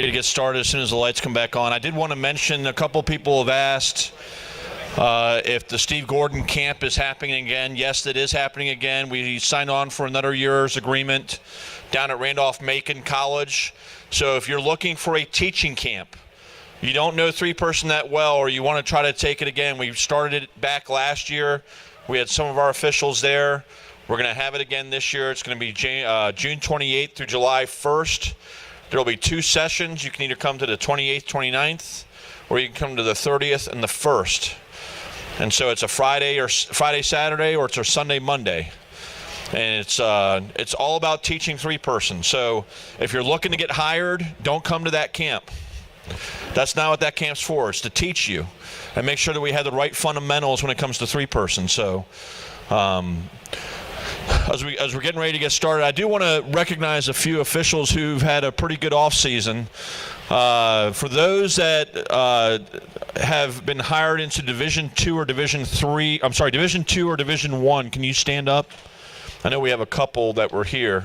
to get started as soon as the lights come back on. I did want to mention, a couple people have asked if the Steve Gordon camp is happening again. Yes, it is happening again. We signed on for another year's agreement down at Randolph-Macon College. So if you're looking for a teaching camp, you don't know three-person that well, or you want to try to take it again, we started it back last year. We had some of our officials there. We're going to have it again this year. It's going to be June 28th through July 1st. There will be 2 sessions. You can either come to the 28th, 29th, or you can come to the 30th and the 1st. And so it's a Friday, Saturday, or it's a Sunday, Monday. And it's all about teaching three-person. So if you're looking to get hired, don't come to that camp. That's not what that camp's for. It's to teach you and make sure that we have the right fundamentals when it comes to three-person. So as we're getting ready to get started, I do want to recognize a few officials who've had a pretty good off-season. For those that have been hired into Division II or Division III, I'm sorry, Division II or Division I, can you stand up? I know we have a couple that were here.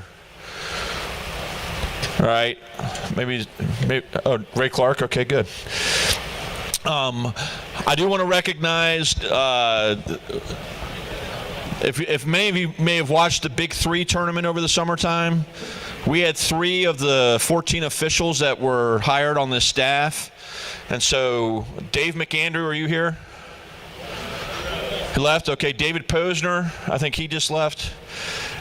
All right, maybe oh, Ray Clark, okay, good. I do want to recognize, if many of you may have watched the Big Three tournament over the summertime, we had 3 of the 14 officials that were hired on this staff. And so, Dave McAndrew, are you here? He left, okay. David Posner, I think he just left.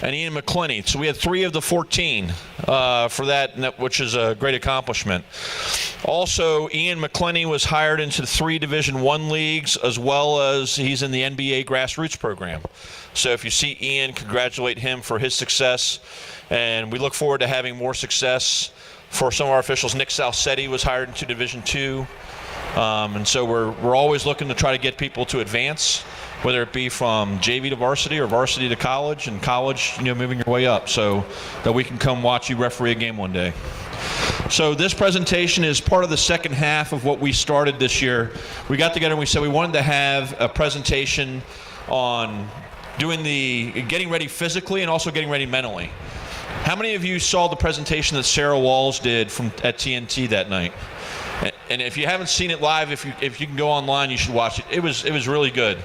And Ian McClenny. So we had 3 of the 14 for that, which is a great accomplishment. Also, Ian McClenny was hired into 3 Division I leagues, as well as he's in the NBA grassroots program. So if you see Ian, congratulate him for his success. And we look forward to having more success for some of our officials. Nick Salcetti was hired into Division II. And so we're always looking to try to get people to advance, whether it be from JV to varsity or varsity to college, and college, moving your way up, so that we can come watch you referee a game one day. So this presentation is part of the second half of what we started this year. We got together and we said we wanted to have a presentation on getting ready physically and also getting ready mentally. How many of you saw the presentation that Sarah Walls did at TNT that night? And if you haven't seen it live, if you can go online, you should watch it. It was really good.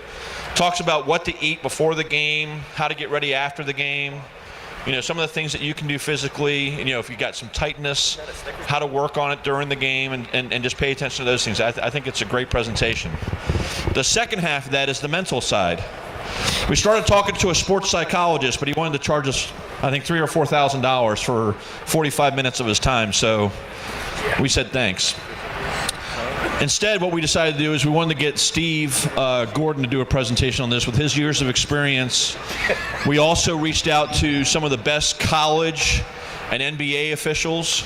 Talks about what to eat before the game, how to get ready after the game, some of the things that you can do physically, if you got some tightness, how to work on it during the game, and just pay attention to those things. I think it's a great presentation. The second half of that is the mental side. We started talking to a sports psychologist, but he wanted to charge us, I think, $3,000 or $4,000 for 45 minutes of his time, so we said thanks. Instead, what we decided to do is we wanted to get Steve Gordon to do a presentation on this with his years of experience. We also reached out to some of the best college and NBA officials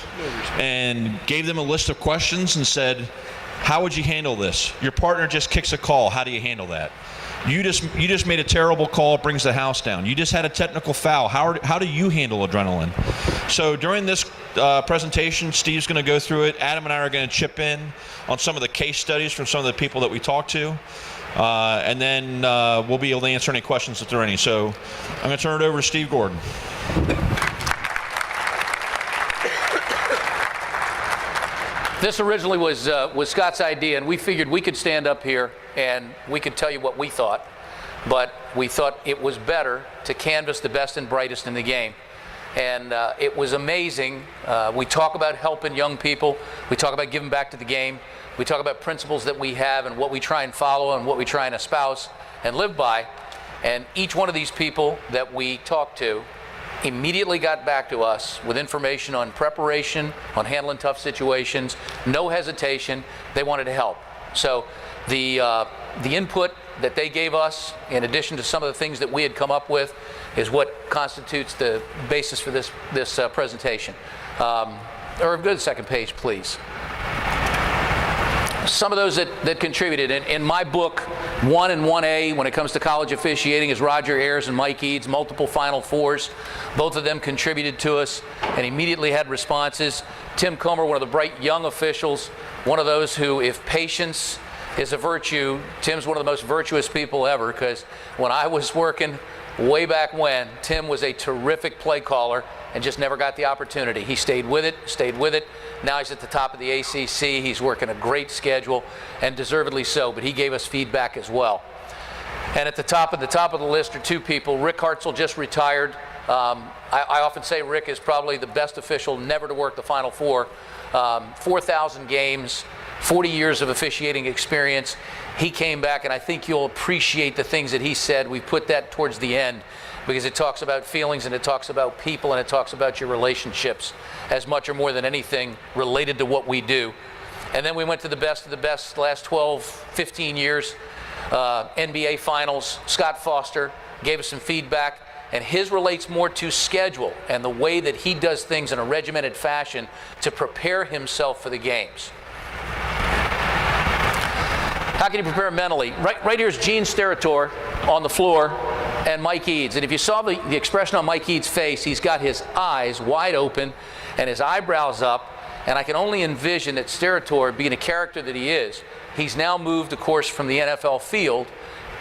and gave them a list of questions and said, how would you handle this? Your partner just kicks a call. How do you handle that? You just made a terrible call. It brings the house down. You just had a technical foul. How do you handle adrenaline? So during this presentation, Steve's going to go through it. Adam and I are going to chip in on some of the case studies from some of the people that we talked to. And then we'll be able to answer any questions if there are any. So I'm going to turn it over to Steve Gordon. This originally was Scott's idea, and we figured we could stand up here and we could tell you what we thought, but we thought it was better to canvass the best and brightest in the game. And it was amazing. We talk about helping young people. We talk about giving back to the game. We talk about principles that we have and what we try and follow and what we try and espouse and live by. And each one of these people that we talked to immediately got back to us with information on preparation, on handling tough situations, no hesitation. They wanted to help. So the input that they gave us, in addition to some of the things that we had come up with, is what constitutes the basis for this presentation. Or go to the second page, please. Some of those that contributed. In my book, 1 and 1A, when it comes to college officiating, is Roger Ayers and Mike Eads, multiple Final Fours. Both of them contributed to us and immediately had responses. Tim Comer, one of the bright young officials, one of those who, if patience is a virtue, Tim's one of the most virtuous people ever, because when I was working way back when, Tim was a terrific play caller and just never got the opportunity. He stayed with it, Now he's at the top of the ACC. He's working a great schedule, and deservedly so, but he gave us feedback as well. And at the top of the list are two people. Rick Hartzell just retired. I often say Rick is probably the best official never to work the Final Four. 4,000 games, 40 years of officiating experience. He came back, and I think you'll appreciate the things that he said. We put that towards the end because it talks about feelings, and it talks about people, and it talks about your relationships as much or more than anything related to what we do. And then we went to the best of the best last 12, 15 years. NBA Finals, Scott Foster gave us some feedback, and his relates more to schedule and the way that he does things in a regimented fashion to prepare himself for the games. How can you prepare mentally? Right here is Gene Steratore on the floor and Mike Eads. And if you saw the expression on Mike Eads' face, he's got his eyes wide open and his eyebrows up. And I can only envision that Steratore, being a character that he is, he's now moved, of course, from the NFL field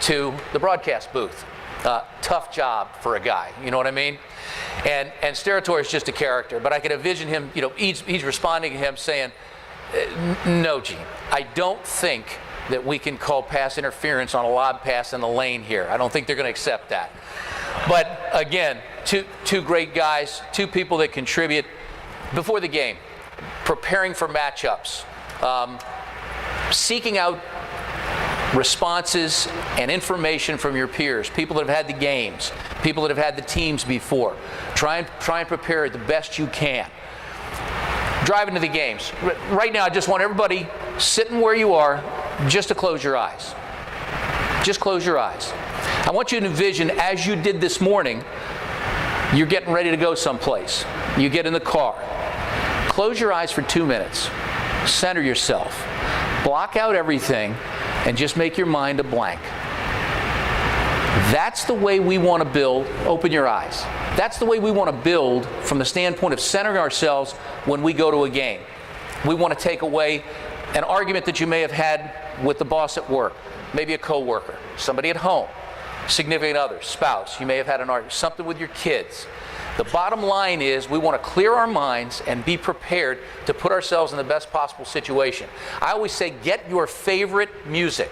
to the broadcast booth. Tough job for a guy, you know what I mean? And Steratore is just a character, but I can envision him, he's responding to him saying, no, Gene, I don't think that we can call pass interference on a lob pass in the lane here. I don't think they're going to accept that. But again, two great guys, two people that contribute before the game, preparing for matchups, seeking out responses and information from your peers, people that have had the games, people that have had the teams before. Try and prepare the best you can. Driving to the games. Right now, I just want everybody sitting where you are just to close your eyes. Just close your eyes. I want you to envision, as you did this morning, you're getting ready to go someplace. You get in the car. Close your eyes for 2 minutes. Center yourself. Block out everything and just make your mind a blank. That's the way we want to build. Open your eyes. That's the way we want to build from the standpoint of centering ourselves when we go to a game. We want to take away an argument that you may have had with the boss at work, maybe a coworker, somebody at home, significant other, spouse. You may have had an argument, something with your kids. The bottom line is we want to clear our minds and be prepared to put ourselves in the best possible situation. I always say, get your favorite music.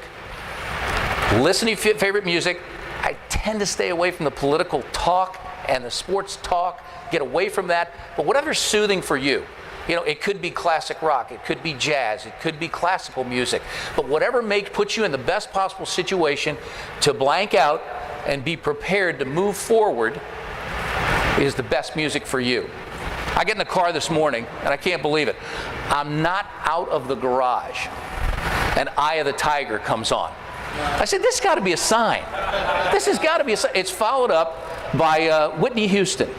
Listen to your favorite music. I tend to stay away from the political talk and the sports talk. Get away from that. But whatever's soothing for you. It could be classic rock. It could be jazz. It could be classical music. But whatever puts you in the best possible situation to blank out and be prepared to move forward is the best music for you. I get in the car this morning, and I can't believe it. I'm not out of the garage, and Eye of the Tiger comes on. I said, this has got to be a sign. This has got to be a sign. It's followed up by Whitney Houston,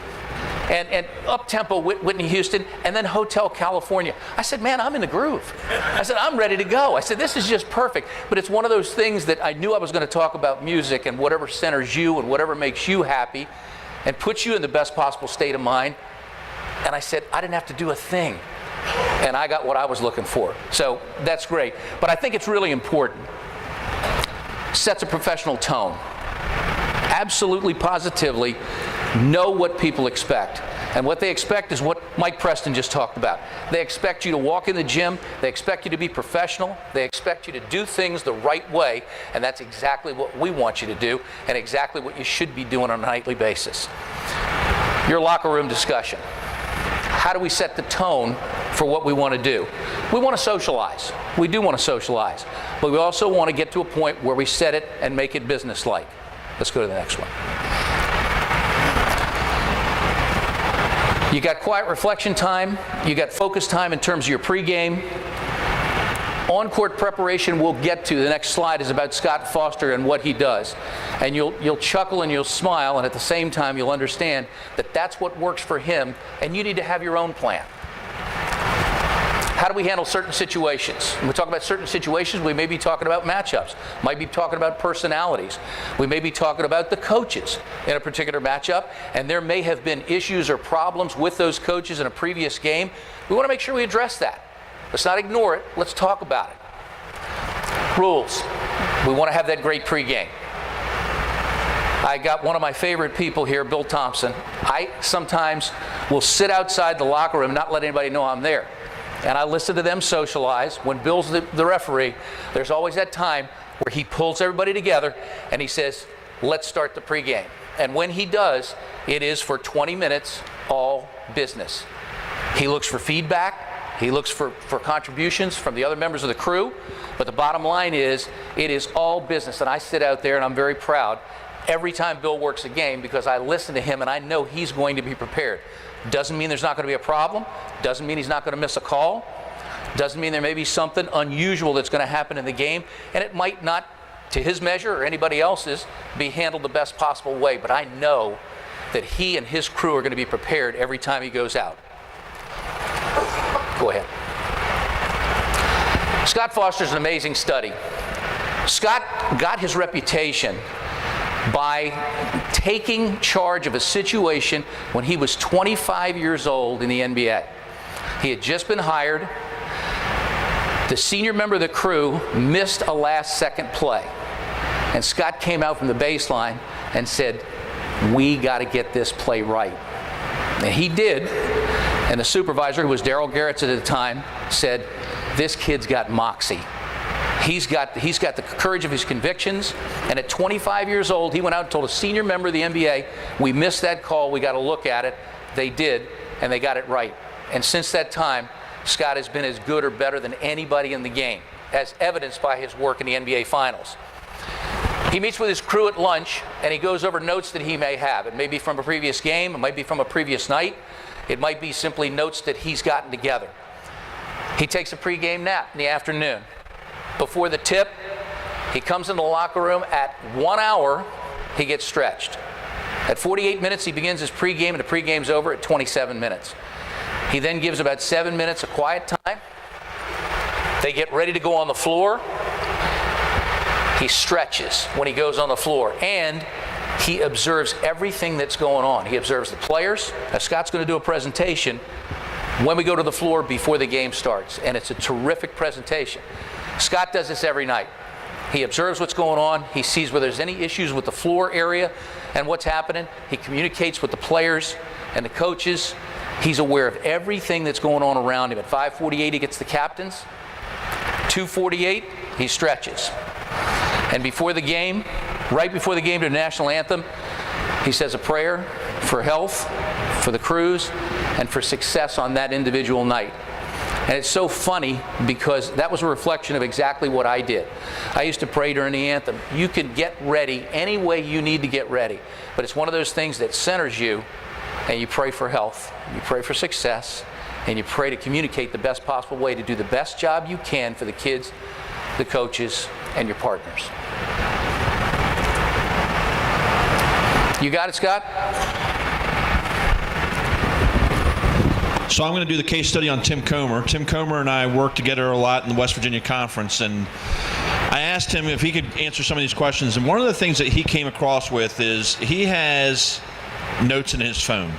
and up-tempo Whitney Houston, and then Hotel California. I said, man, I'm in the groove. I said, I'm ready to go. I said, this is just perfect. But it's one of those things that I knew I was going to talk about music and whatever centers you and whatever makes you happy and puts you in the best possible state of mind. And I said, I didn't have to do a thing. And I got what I was looking for. So that's great. But I think it's really important. Sets a professional tone. Absolutely, positively, know what people expect. And what they expect is what Mike Preston just talked about. They expect you to walk in the gym. They expect you to be professional. They expect you to do things the right way. And that's exactly what we want you to do and exactly what you should be doing on a nightly basis. Your locker room discussion. How do we set the tone for what we want to do? We want to socialize. We do want to socialize. But we also want to get to a point where we set it and make it businesslike. Let's go to the next one. You got quiet reflection time. You got focus time in terms of your pregame. On-court preparation we'll get to. The next slide is about Scott Foster and what he does. And you'll chuckle and you'll smile, and at the same time you'll understand that that's what works for him, and you need to have your own plan. How do we handle certain situations? When we talk about certain situations, we may be talking about matchups, might be talking about personalities. We may be talking about the coaches in a particular matchup, and there may have been issues or problems with those coaches in a previous game. We want to make sure we address that. Let's not ignore it. Let's talk about it. Rules. We want to have that great pregame. I got one of my favorite people here, Bill Thompson. I sometimes will sit outside the locker room, not let anybody know I'm there. and I listen to them socialize. When Bill's the referee, there's always that time where he pulls everybody together and he says, let's start the pregame. And when he does, it is for 20 minutes, all business. He looks for feedback. He looks for contributions from the other members of the crew. But the bottom line is, it is all business. And I sit out there and I'm very proud every time Bill works a game because I listen to him and I know he's going to be prepared. Doesn't mean there's not going to be a problem. Doesn't mean he's not going to miss a call. Doesn't mean there may be something unusual that's going to happen in the game. And it might not, to his measure or anybody else's, be handled the best possible way. But I know that he and his crew are going to be prepared every time he goes out. Go ahead. Scott Foster's an amazing study. Scott got his reputation by taking charge of a situation when he was 25 years old in the NBA. He had just been hired. The senior member of the crew missed a last-second play. And Scott came out from the baseline and said, we got to get this play right. And he did. And the supervisor, who was Darryl Garrett at the time, said, this kid's got moxie. He's got the courage of his convictions. And at 25 years old, he went out and told a senior member of the NBA, we missed that call, we got to look at it. They did, and they got it right. And since that time, Scott has been as good or better than anybody in the game, as evidenced by his work in the NBA Finals. He meets with his crew at lunch, and he goes over notes that he may have. It may be from a previous game, it might be from a previous night, it might be simply notes that he's gotten together. He takes a pregame nap in the afternoon. Before the tip, he comes into the locker room. At 1 hour, he gets stretched. At 48 minutes, he begins his pregame, and the pregame's over at 27 minutes. He then gives about 7 minutes of quiet time. They get ready to go on the floor. He stretches when he goes on the floor, and he observes everything that's going on. He observes the players. Now, Scott's going to do a presentation when we go to the floor before the game starts, and it's a terrific presentation. Scott does this every night. He observes what's going on. He sees whether there's any issues with the floor area and what's happening. He communicates with the players and the coaches. He's aware of everything that's going on around him. At 5:48, he gets the captains. 2:48, he stretches. And before the game, right before the game to the national anthem, he says a prayer for health, for the crews, and for success on that individual night. And it's so funny because that was a reflection of exactly what I did. I used to pray during the anthem. You can get ready any way you need to get ready. But it's one of those things that centers you, and you pray for health, you pray for success, and you pray to communicate the best possible way to do the best job you can for the kids, the coaches, and your partners. You got it, Scott? So I'm going to do the case study on Tim Comer. Tim Comer and I worked together a lot in the West Virginia Conference, and I asked him if he could answer some of these questions. And one of the things that he came across with is he has notes in his phone.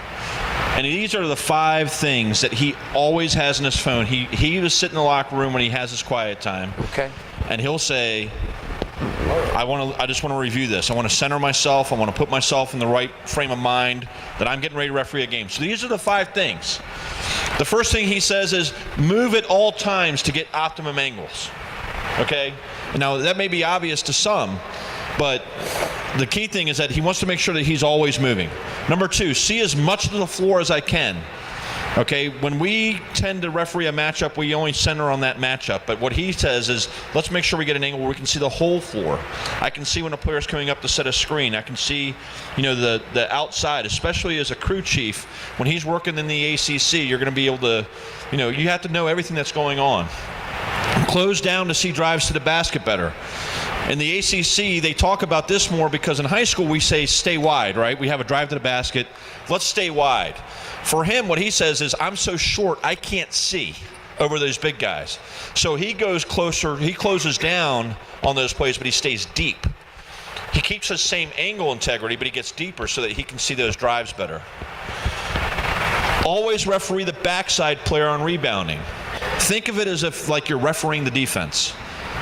And these are the 5 things that he always has in his phone. He was sitting in the locker room when he has his quiet time. Okay. And he'll say, I just want to review this. I want to center myself. I want to put myself in the right frame of mind that I'm getting ready to referee a game. So these are the 5 things. The first thing he says is move at all times to get optimum angles. Okay? Now, that may be obvious to some, but the key thing is that he wants to make sure that he's always moving. Number 2, see as much of the floor as I can. Okay, when we tend to referee a matchup, we only center on that matchup. But what he says is, let's make sure we get an angle where we can see the whole floor. I can see when a player's coming up to set a screen. I can see, the outside, especially as a crew chief. When he's working in the ACC, you're going to be able to, you have to know everything that's going on. Close down to see drives to the basket better. In the ACC, they talk about this more because in high school we say stay wide, right? We have a drive to the basket. Let's stay wide. For him, what he says is, I'm so short, I can't see over those big guys. So he goes closer, he closes down on those plays, but he stays deep. He keeps his same angle integrity, but he gets deeper so that he can see those drives better. Always referee the backside player on rebounding. Think of it as if like you're refereeing the defense,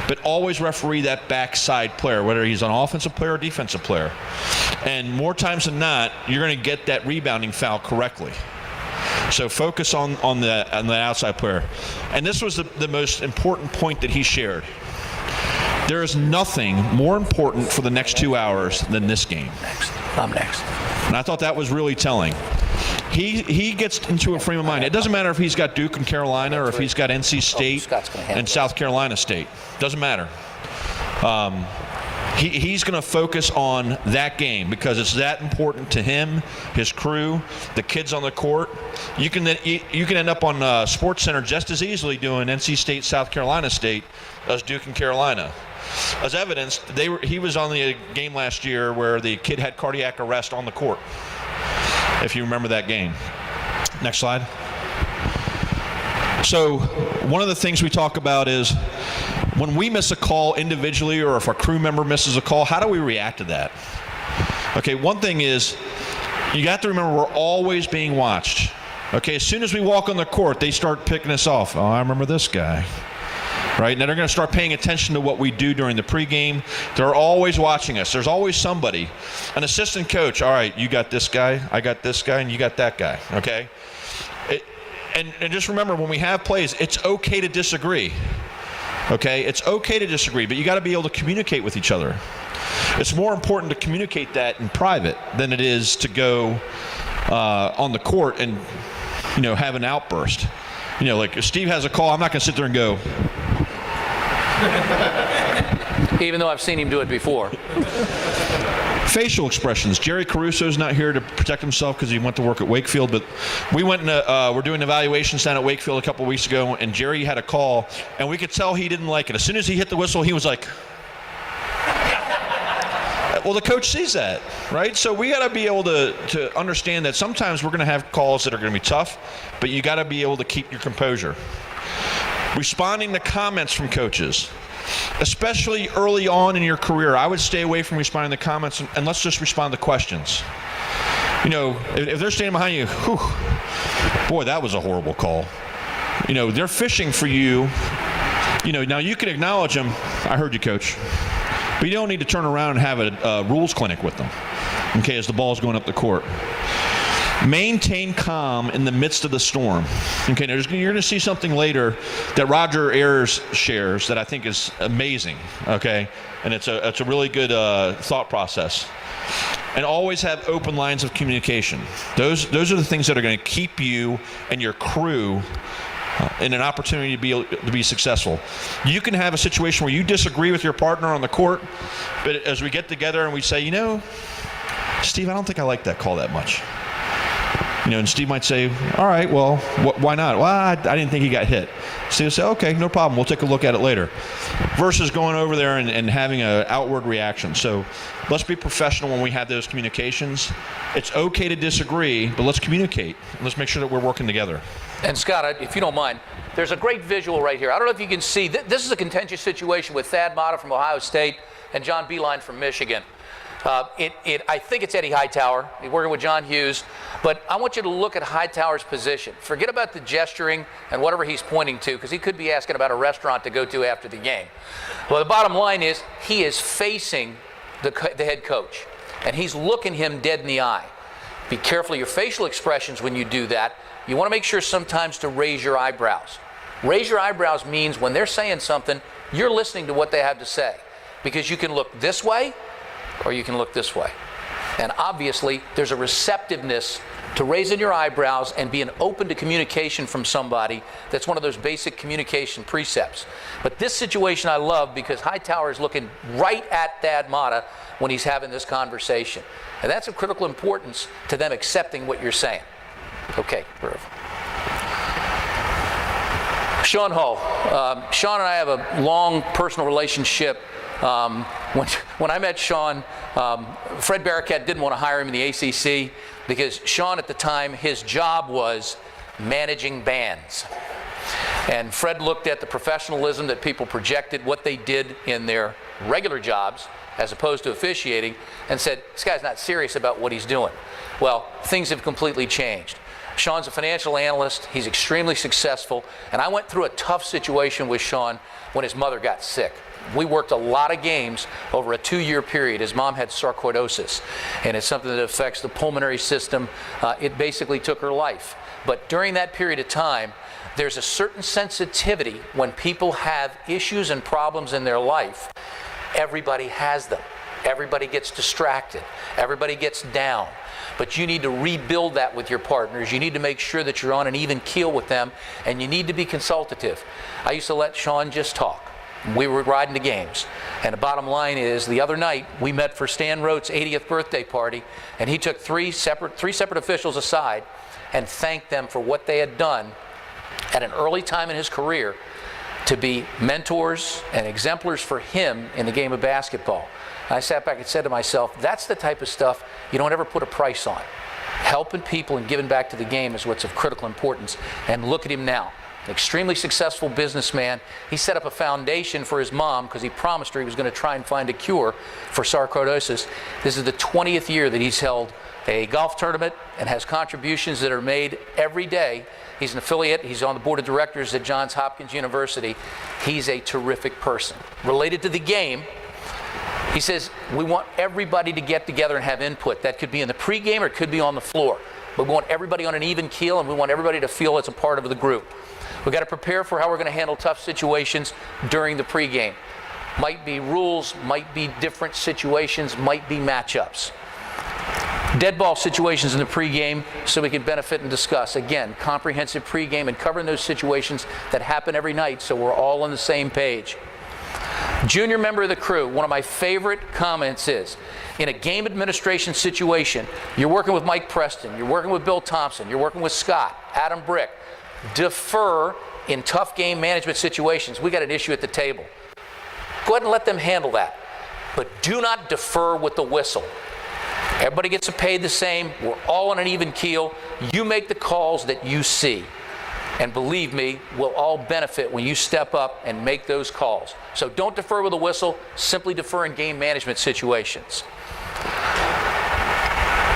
but always referee that backside player, whether he's an offensive player or defensive player. And more times than not, you're going to get that rebounding foul correctly. So focus on the outside player. And this was the most important point that he shared. There is nothing more important for the next 2 hours than this game. I'm next. And I thought that was really telling. He gets into a frame of mind. It doesn't matter if he's got Duke and Carolina or if he's got NC State and South Carolina State. Doesn't matter. He's going to focus on that game because it's that important to him, his crew, the kids on the court. You can end up on SportsCenter just as easily doing NC State, South Carolina State as Duke and Carolina. As evidenced, he was on the game last year where the kid had cardiac arrest on the court, if you remember that game. Next slide. So one of the things we talk about is when we miss a call individually or if a crew member misses a call, how do we react to that? Okay, one thing is you got to remember we're always being watched. Okay, as soon as we walk on the court, they start picking us off. Oh, I remember this guy. Right? Now they're going to start paying attention to what we do during the pregame. They're always watching us. There's always somebody. An assistant coach, all right, you got this guy, I got this guy, and you got that guy, okay? And just remember, when we have plays, it's okay to disagree, okay? It's okay to disagree, but you got to be able to communicate with each other. It's more important to communicate that in private than it is to go on the court and, have an outburst. Like if Steve has a call, I'm not going to sit there and go. Even though I've seen him do it before. Facial expressions. Jerry Caruso's not here to protect himself because he went to work at Wakefield, but we went and we're doing evaluations down at Wakefield a couple weeks ago, and Jerry had a call, and we could tell he didn't like it. As soon as he hit the whistle, he was like, well, the coach sees that, right? So we got to be able to understand that sometimes we're going to have calls that are going to be tough, but you got to be able to keep your composure. Responding to comments from coaches, especially early on in your career, I would stay away from responding to comments and let's just respond to questions. If they're standing behind you, whew, boy, that was a horrible call. They're fishing for you. Now you can acknowledge them. I heard you, coach. But you don't need to turn around and have a rules clinic with them, okay, as the ball's going up the court. Maintain calm in the midst of the storm. Okay, now you're going to see something later that Roger Ayers shares that I think is amazing, okay? And it's a really good thought process. And always have open lines of communication. Those are the things that are going to keep you and your crew in an opportunity to be successful. You can have a situation where you disagree with your partner on the court, but as we get together and we say, Steve, I don't think I like that call that much. And Steve might say, all right, well, why not? Well, I didn't think he got hit. Steve will say, okay, no problem. We'll take a look at it later. Versus going over there and having an outward reaction. So let's be professional when we have those communications. It's okay to disagree, but let's communicate. Let's make sure that we're working together. And Scott, if you don't mind, there's a great visual right here. I don't know if you can see. This is a contentious situation with Thad Matta from Ohio State and John Beilein from Michigan. I think it's Eddie Hightower. He's working with John Hughes. But I want you to look at Hightower's position. Forget about the gesturing and whatever he's pointing to, because he could be asking about a restaurant to go to after the game. Well, the bottom line is he is facing the head coach, and he's looking him dead in the eye. Be careful of your facial expressions when you do that. You want to make sure sometimes to raise your eyebrows. Raise your eyebrows means when they're saying something, you're listening to what they have to say, because you can look this way or you can look this way. And obviously, there's a receptiveness to raising your eyebrows and being open to communication from somebody. That's one of those basic communication precepts. But this situation I love because Hightower is looking right at Thad Matta when he's having this conversation. And that's of critical importance to them accepting what you're saying. Okay, perfect. Sean Hull. Sean and I have a long personal relationship. When I met Sean, Fred Barricat didn't want to hire him in the ACC because Sean at the time, his job was managing bands. And Fred looked at the professionalism that people projected, what they did in their regular jobs as opposed to officiating, and said, this guy's not serious about what he's doing. Well, things have completely changed. Sean's a financial analyst. He's extremely successful. And I went through a tough situation with Sean when his mother got sick. We worked a lot of games over a 2-year period. His mom had sarcoidosis, and it's something that affects the pulmonary system. It basically took her life. But during that period of time, there's a certain sensitivity when people have issues and problems in their life. Everybody has them. Everybody gets distracted. Everybody gets down. But you need to rebuild that with your partners. You need to make sure that you're on an even keel with them, and you need to be consultative. I used to let Sean just talk. We were riding the games. And the bottom line is, the other night, we met for Stan Rote's 80th birthday party, and he took three separate officials aside and thanked them for what they had done at an early time in his career to be mentors and exemplars for him in the game of basketball. I sat back and said to myself, that's the type of stuff you don't ever put a price on. Helping people and giving back to the game is what's of critical importance. And look at him now. An extremely successful businessman. He set up a foundation for his mom because he promised her he was going to try and find a cure for sarcoidosis. This is the 20th year that he's held a golf tournament and has contributions that are made every day. He's an affiliate. He's on the board of directors at Johns Hopkins University. He's a terrific person. Related to the game, he says, we want everybody to get together and have input. That could be in the pregame or it could be on the floor. But we want everybody on an even keel, and we want everybody to feel it's a part of the group. We've got to prepare for how we're going to handle tough situations during the pregame. Might be rules, might be different situations, might be matchups. Dead ball situations in the pregame so we can benefit and discuss. Again, comprehensive pregame and covering those situations that happen every night so we're all on the same page. Junior member of the crew, one of my favorite comments is, in a game administration situation, you're working with Mike Preston, you're working with Bill Thompson, you're working with Scott, Adam Brick. Defer in tough game management situations. We got an issue at the table. Go ahead and let them handle that. But do not defer with the whistle. Everybody gets paid the same. We're all on an even keel. You make the calls that you see. And believe me, we'll all benefit when you step up and make those calls. So don't defer with a whistle, simply defer in game management situations.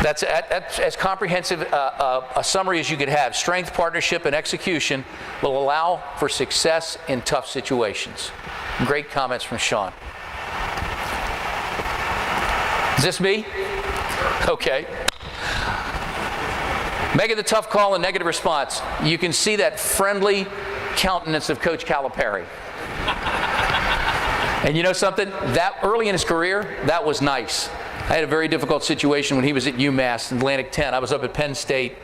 That's as comprehensive a summary as you could have. Strength, partnership, and execution will allow for success in tough situations. Great comments from Sean. Is this me? Okay. Making the tough call and negative response. You can see that friendly countenance of Coach Calipari. And you know something? That early in his career, that was nice. I had a very difficult situation when he was at UMass, Atlantic 10. I was up at Penn State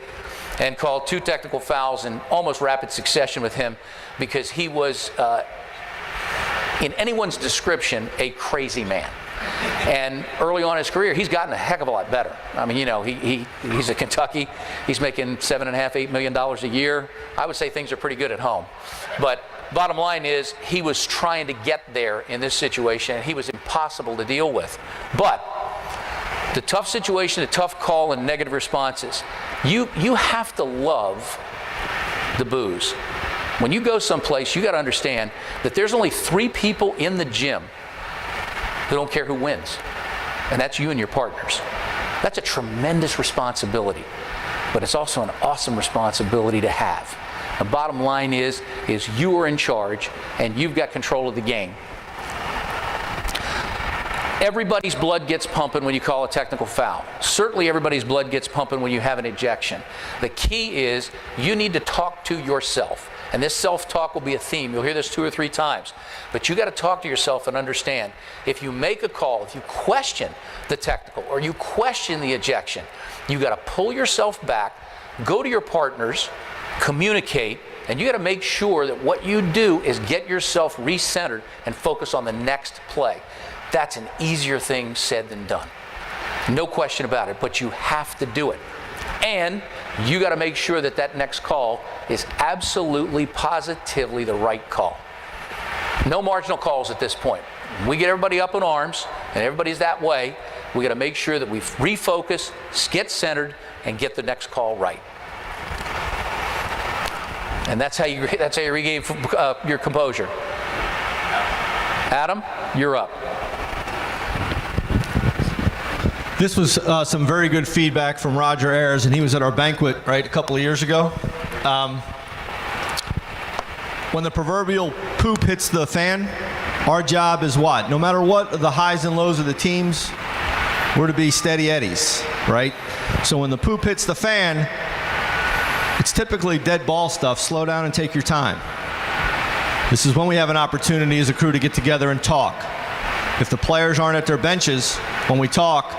and called 2 technical fouls in almost rapid succession with him because he was, in anyone's description, a crazy man. And early on in his career, he's gotten a heck of a lot better. I mean, you know, he's at Kentucky. He's making $7.5, $8 million a year. I would say things are pretty good at home. But bottom line is, he was trying to get there in this situation, and he was impossible to deal with. But the tough situation, the tough call, and negative responses, you have to love the booze. When you go someplace, you got to understand that there's only 3 people in the gym who don't care who wins, and that's you and your partners. That's a tremendous responsibility, but it's also an awesome responsibility to have. The bottom line is you are in charge, and you've got control of the game. Everybody's blood gets pumping when you call a technical foul. Certainly everybody's blood gets pumping when you have an ejection. The key is you need to talk to yourself. And this self-talk will be a theme. You'll hear this 2 or 3 times. But you got to talk to yourself and understand, if you make a call, if you question the technical or you question the ejection, you got to pull yourself back, go to your partners, communicate, and you got to make sure that what you do is get yourself recentered and focus on the next play. That's an easier thing said than done. No question about it, but you have to do it. And you got to make sure that that next call is absolutely, positively the right call. No marginal calls at this point. We get everybody up in arms, and everybody's that way. We got to make sure that we refocus, get centered, and get the next call right. And that's how you regain your composure. Adam, you're up. This was some very good feedback from Roger Ayers, and he was at our banquet, right, a couple of years ago. When the proverbial poop hits the fan, our job is what? No matter what the highs and lows of the teams, we're to be steady eddies, right? So when the poop hits the fan, it's typically dead ball stuff. Slow down and take your time. This is when we have an opportunity as a crew to get together and talk. If the players aren't at their benches when we talk,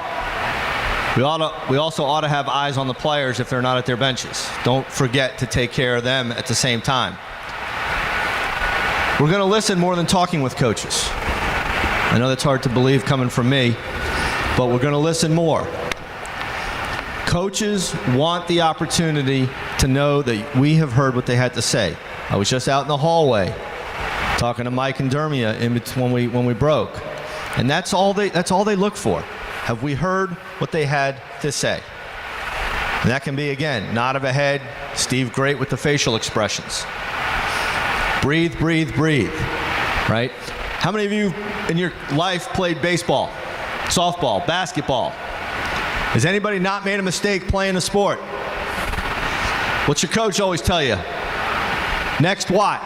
we also ought to have eyes on the players if they're not at their benches. Don't forget to take care of them at the same time. We're going to listen more than talking with coaches. I know that's hard to believe coming from me, but we're going to listen more. Coaches want the opportunity to know that we have heard what they had to say. I was just out in the hallway talking to Mike and Dermia when we broke, and that's all they look for. Have we heard what they had to say? And that can be, again, nod of a head. Steve, great with the facial expressions. Breathe, breathe, breathe, right? How many of you in your life played baseball, softball, basketball? Has anybody not made a mistake playing a sport? What's your coach always tell you? Next what?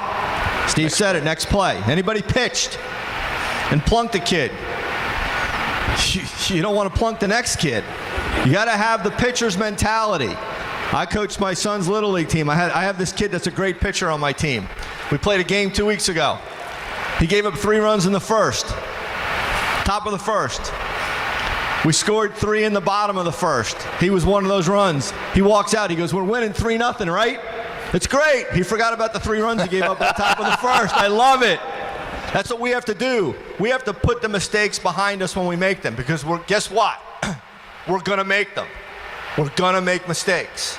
Steve said it, next play. Anybody pitched and plunked a kid? You don't want to plunk the next kid. You got to have the pitcher's mentality. I coached my son's Little League team. I have this kid that's a great pitcher on my team. We played a game 2 weeks ago. He gave up 3 runs in the first. Top of the first. We scored 3 in the bottom of the first. He was one of those runs. He walks out. He goes, "We're winning 3-0, right?" It's great. He forgot about the 3 runs he gave up at the top of the first. I love it. That's what we have to do. We have to put the mistakes behind us when we make them, because guess what? We're going to make them. We're going to make mistakes.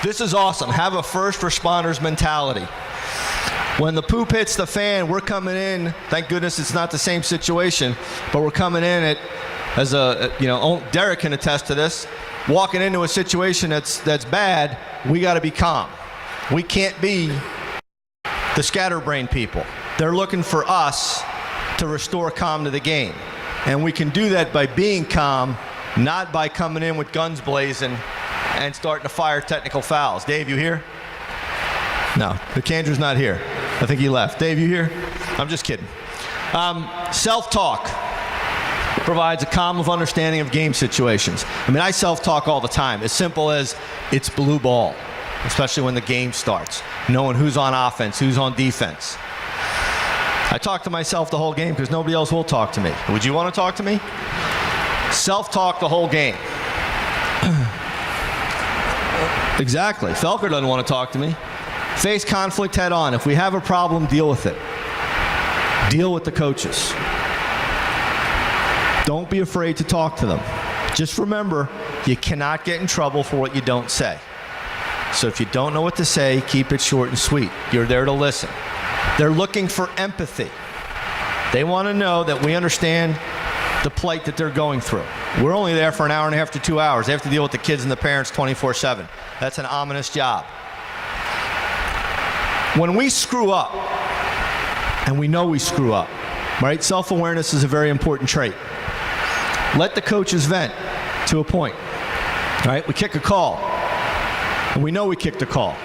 This is awesome. Have a first responders mentality. When the poop hits the fan, we're coming in. Thank goodness it's not the same situation, but we're coming in Derek can attest to this. Walking into a situation that's bad, we got to be calm. We can't be the scatterbrain people. They're looking for us to restore calm to the game, and we can do that by being calm, not by coming in with guns blazing and starting to fire technical fouls. Dave, you here? No, Andrew's not here. I think he left. Dave, you here? I'm just kidding. Self-talk provides a calm of understanding of game situations. I mean, I self-talk all the time. As simple as it's blue ball, especially when the game starts, knowing who's on offense, who's on defense. I talk to myself the whole game because nobody else will talk to me. Would you want to talk to me? Self-talk the whole game. Exactly. Felker doesn't want to talk to me. Face conflict head on. If we have a problem, deal with it. Deal with the coaches. Don't be afraid to talk to them. Just remember, you cannot get in trouble for what you don't say. So if you don't know what to say, keep it short and sweet. You're there to listen. They're looking for empathy. They want to know that we understand the plight that they're going through. We're only there for an hour and a half to 2 hours. They have to deal with the kids and the parents 24/7. That's an ominous job. When we screw up, and we know we screw up, right? Self-awareness is a very important trait. Let the coaches vent to a point, right? We kick a call, and we know we kicked a call.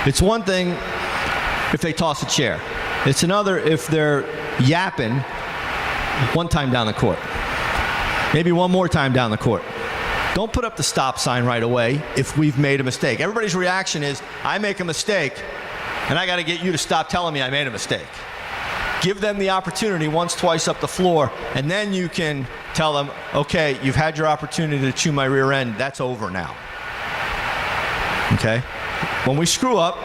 It's one thing if they toss a chair. It's another if they're yapping one time down the court. Maybe one more time down the court. Don't put up the stop sign right away if we've made a mistake. Everybody's reaction is, I make a mistake, and I got to get you to stop telling me I made a mistake. Give them the opportunity once, twice up the floor, and then you can tell them, okay, you've had your opportunity to chew my rear end. That's over now. Okay? When we screw up,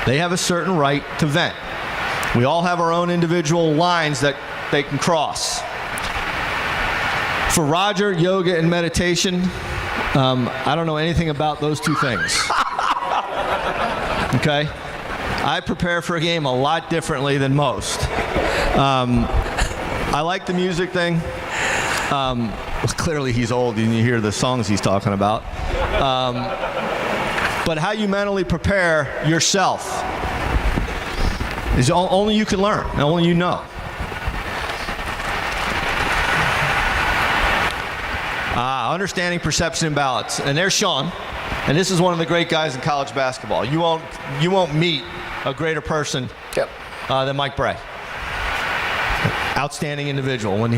they have a certain right to vent. We all have our own individual lines that they can cross. For Roger, yoga and meditation, I don't know anything about those two things. Okay? I prepare for a game a lot differently than most. I like the music thing. Clearly he's old and you hear the songs he's talking about. But how you mentally prepare yourself is only you can learn, and only you know. understanding perception and balance. And there's Sean, and this is one of the great guys in college basketball. You won't meet a greater person than Mike Bray. Outstanding individual. I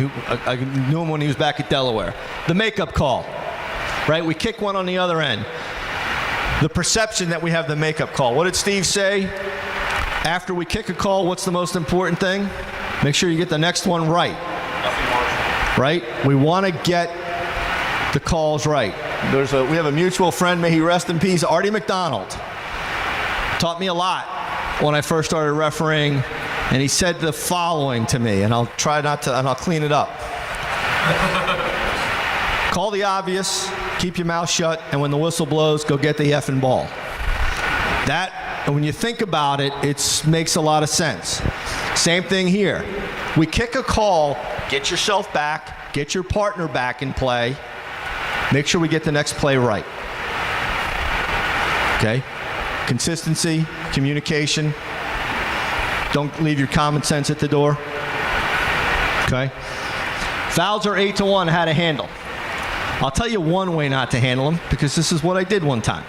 knew him when he was back at Delaware. The makeup call, right? We kick one on the other end. The perception that we have the makeup call. What did Steve say? After we kick a call, what's the most important thing? Make sure you get the next one right. Right? We want to get the calls right. We have a mutual friend, may he rest in peace, Artie McDonald. Taught me a lot when I first started refereeing, and he said the following to me, and I'll try not to, and I'll clean it up. Call the obvious, keep your mouth shut, and when the whistle blows, go get the effing ball. That, and when you think about it, it makes a lot of sense. Same thing here. We kick a call, get yourself back, get your partner back in play, make sure we get the next play right. Okay? Consistency, communication. Don't leave your common sense at the door. Okay? Fouls are 8-1, how to handle. I'll tell you one way not to handle them, because this is what I did one time.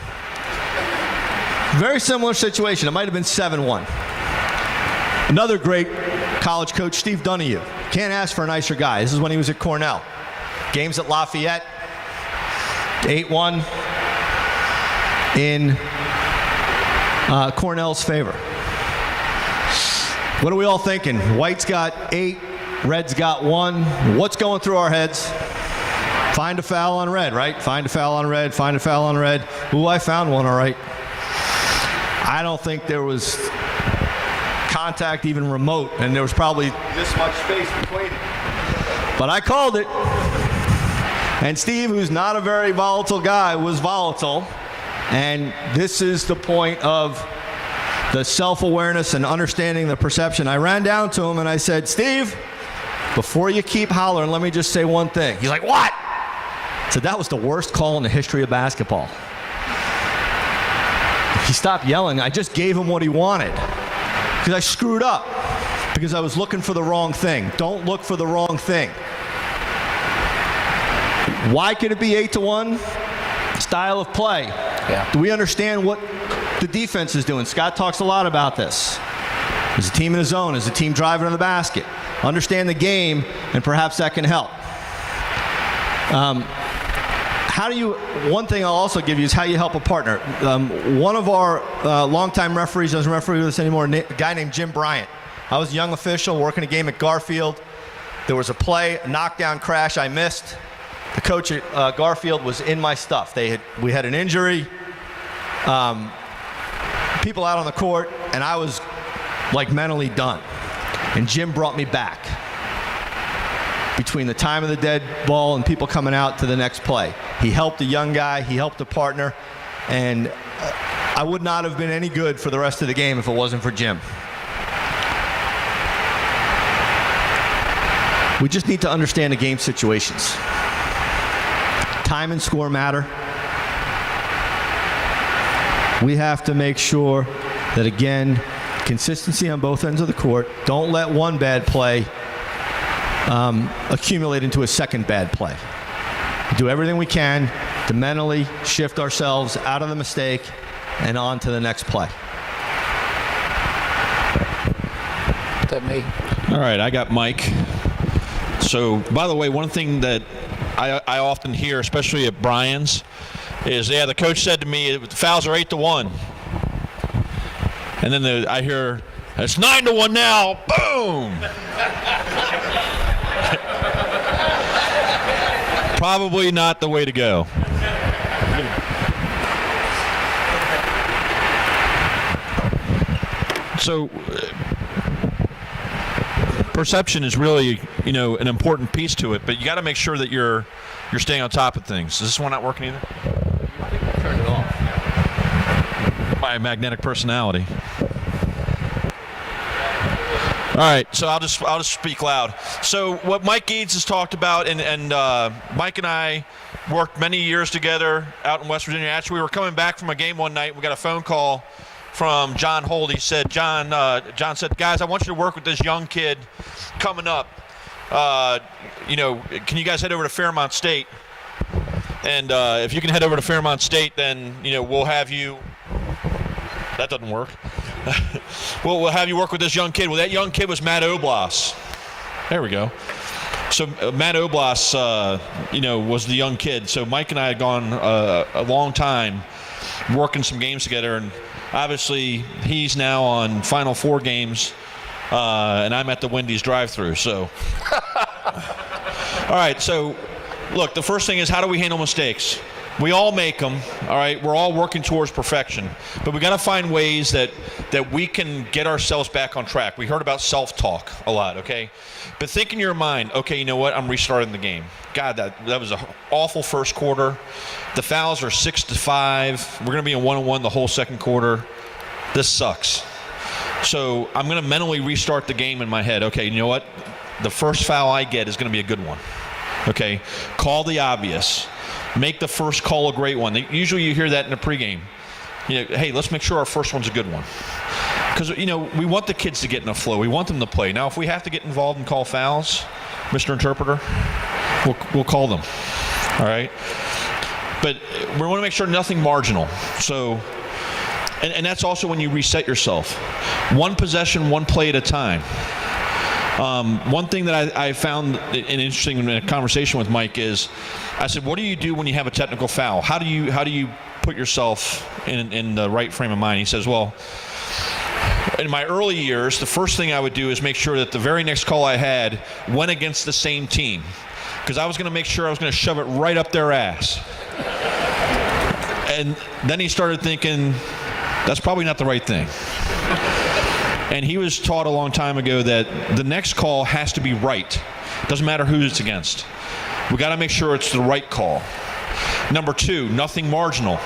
Very similar situation. It might have been 7-1. Another great college coach, Steve Donahue. Can't ask for a nicer guy. This is when he was at Cornell. Games at Lafayette. 8-1 in Cornell's favor. What are we all thinking? White's got 8, red's got 1. What's going through our heads? Find a foul on red, right? Find a foul on red, find a foul on red. Ooh, I found one, all right. I don't think there was contact even remote, and there was probably this much space between it. But I called it. And Steve, who's not a very volatile guy, was volatile. And this is the point of the self-awareness and understanding the perception. I ran down to him and I said, Steve, before you keep hollering, let me just say one thing. He's like, what? I said, that was the worst call in the history of basketball. He stopped yelling. I just gave him what he wanted. Because I screwed up. Because I was looking for the wrong thing. Don't look for the wrong thing. Why could it be 8-1? Style of play. Yeah. Do we understand what the defense is doing? Scott talks a lot about this. Is a team in a zone? Is a team driving to the basket? Understand the game, and perhaps that can help. One thing I'll also give you is how you help a partner. One of our longtime referees doesn't referee with us anymore, a guy named Jim Bryant. I was a young official working a game at Garfield. There was a play, a knockdown crash I missed. The coach at Garfield was in my stuff. We had an injury, people out on the court, and I was like mentally done. And Jim brought me back between the time of the dead ball and people coming out to the next play. He helped a young guy, he helped a partner, and I would not have been any good for the rest of the game if it wasn't for Jim. We just need to understand the game situations. Time and score matter. We have to make sure that, again, consistency on both ends of the court. Don't let one bad play accumulate into a second bad play. Do everything we can to mentally shift ourselves out of the mistake and on to the next play. Is that me? All right, I got Mike. So, by the way, one thing that I often hear, especially at Brian's, is, the coach said to me, the fouls are 8-1. And then I hear, it's 9-1 now, boom! Probably not the way to go. So, perception is really, an important piece to it, but you got to make sure that you're staying on top of things. Is this one not working either? I think we turned it off. My magnetic personality. All right, so I'll just speak loud. So what Mike Eads has talked about, and Mike and I worked many years together out in West Virginia. Actually, we were coming back from a game one night. We got a phone call from John Holt. He said, John said, guys, I want you to work with this young kid coming up. Can you guys head over to Fairmont State? And if you can head over to Fairmont State, then we'll have you. That doesn't work. We'll have you work with this young kid. Well, that young kid was Matt Oblas. There we go. So Matt Oblas, was the young kid. So Mike and I had gone a long time working some games together, and obviously he's now on Final Four games, and I'm at the Wendy's drive-thru. So, all right. So, look, the first thing is, how do we handle mistakes? We all make them, all right? We're all working towards perfection. But we got to find ways that we can get ourselves back on track. We heard about self-talk a lot, okay? But think in your mind, okay, you know what? I'm restarting the game. God, that was an awful first quarter. The fouls are 6-5. We're going to be in 1-on-1 the whole second quarter. This sucks. So I'm going to mentally restart the game in my head. Okay, you know what? The first foul I get is going to be a good one. Okay? Call the obvious. Make the first call a great one. Usually you hear that in the pregame. Hey, let's make sure our first one's a good one. Because, we want the kids to get in a flow. We want them to play. Now, if we have to get involved and call fouls, Mr. Interpreter, we'll call them. All right? But we want to make sure nothing marginal. So, and that's also when you reset yourself. One possession, one play at a time. One thing that I found interesting in a conversation with Mike is, I said, what do you do when you have a technical foul? How do you put yourself in the right frame of mind? He says, well, in my early years, the first thing I would do is make sure that the very next call I had went against the same team, because I was going to make sure I was going to shove it right up their ass. And then he started thinking, that's probably not the right thing. And he was taught a long time ago that the next call has to be right. Doesn't matter who it's against. We got to make sure it's the right call. Number two, nothing marginal.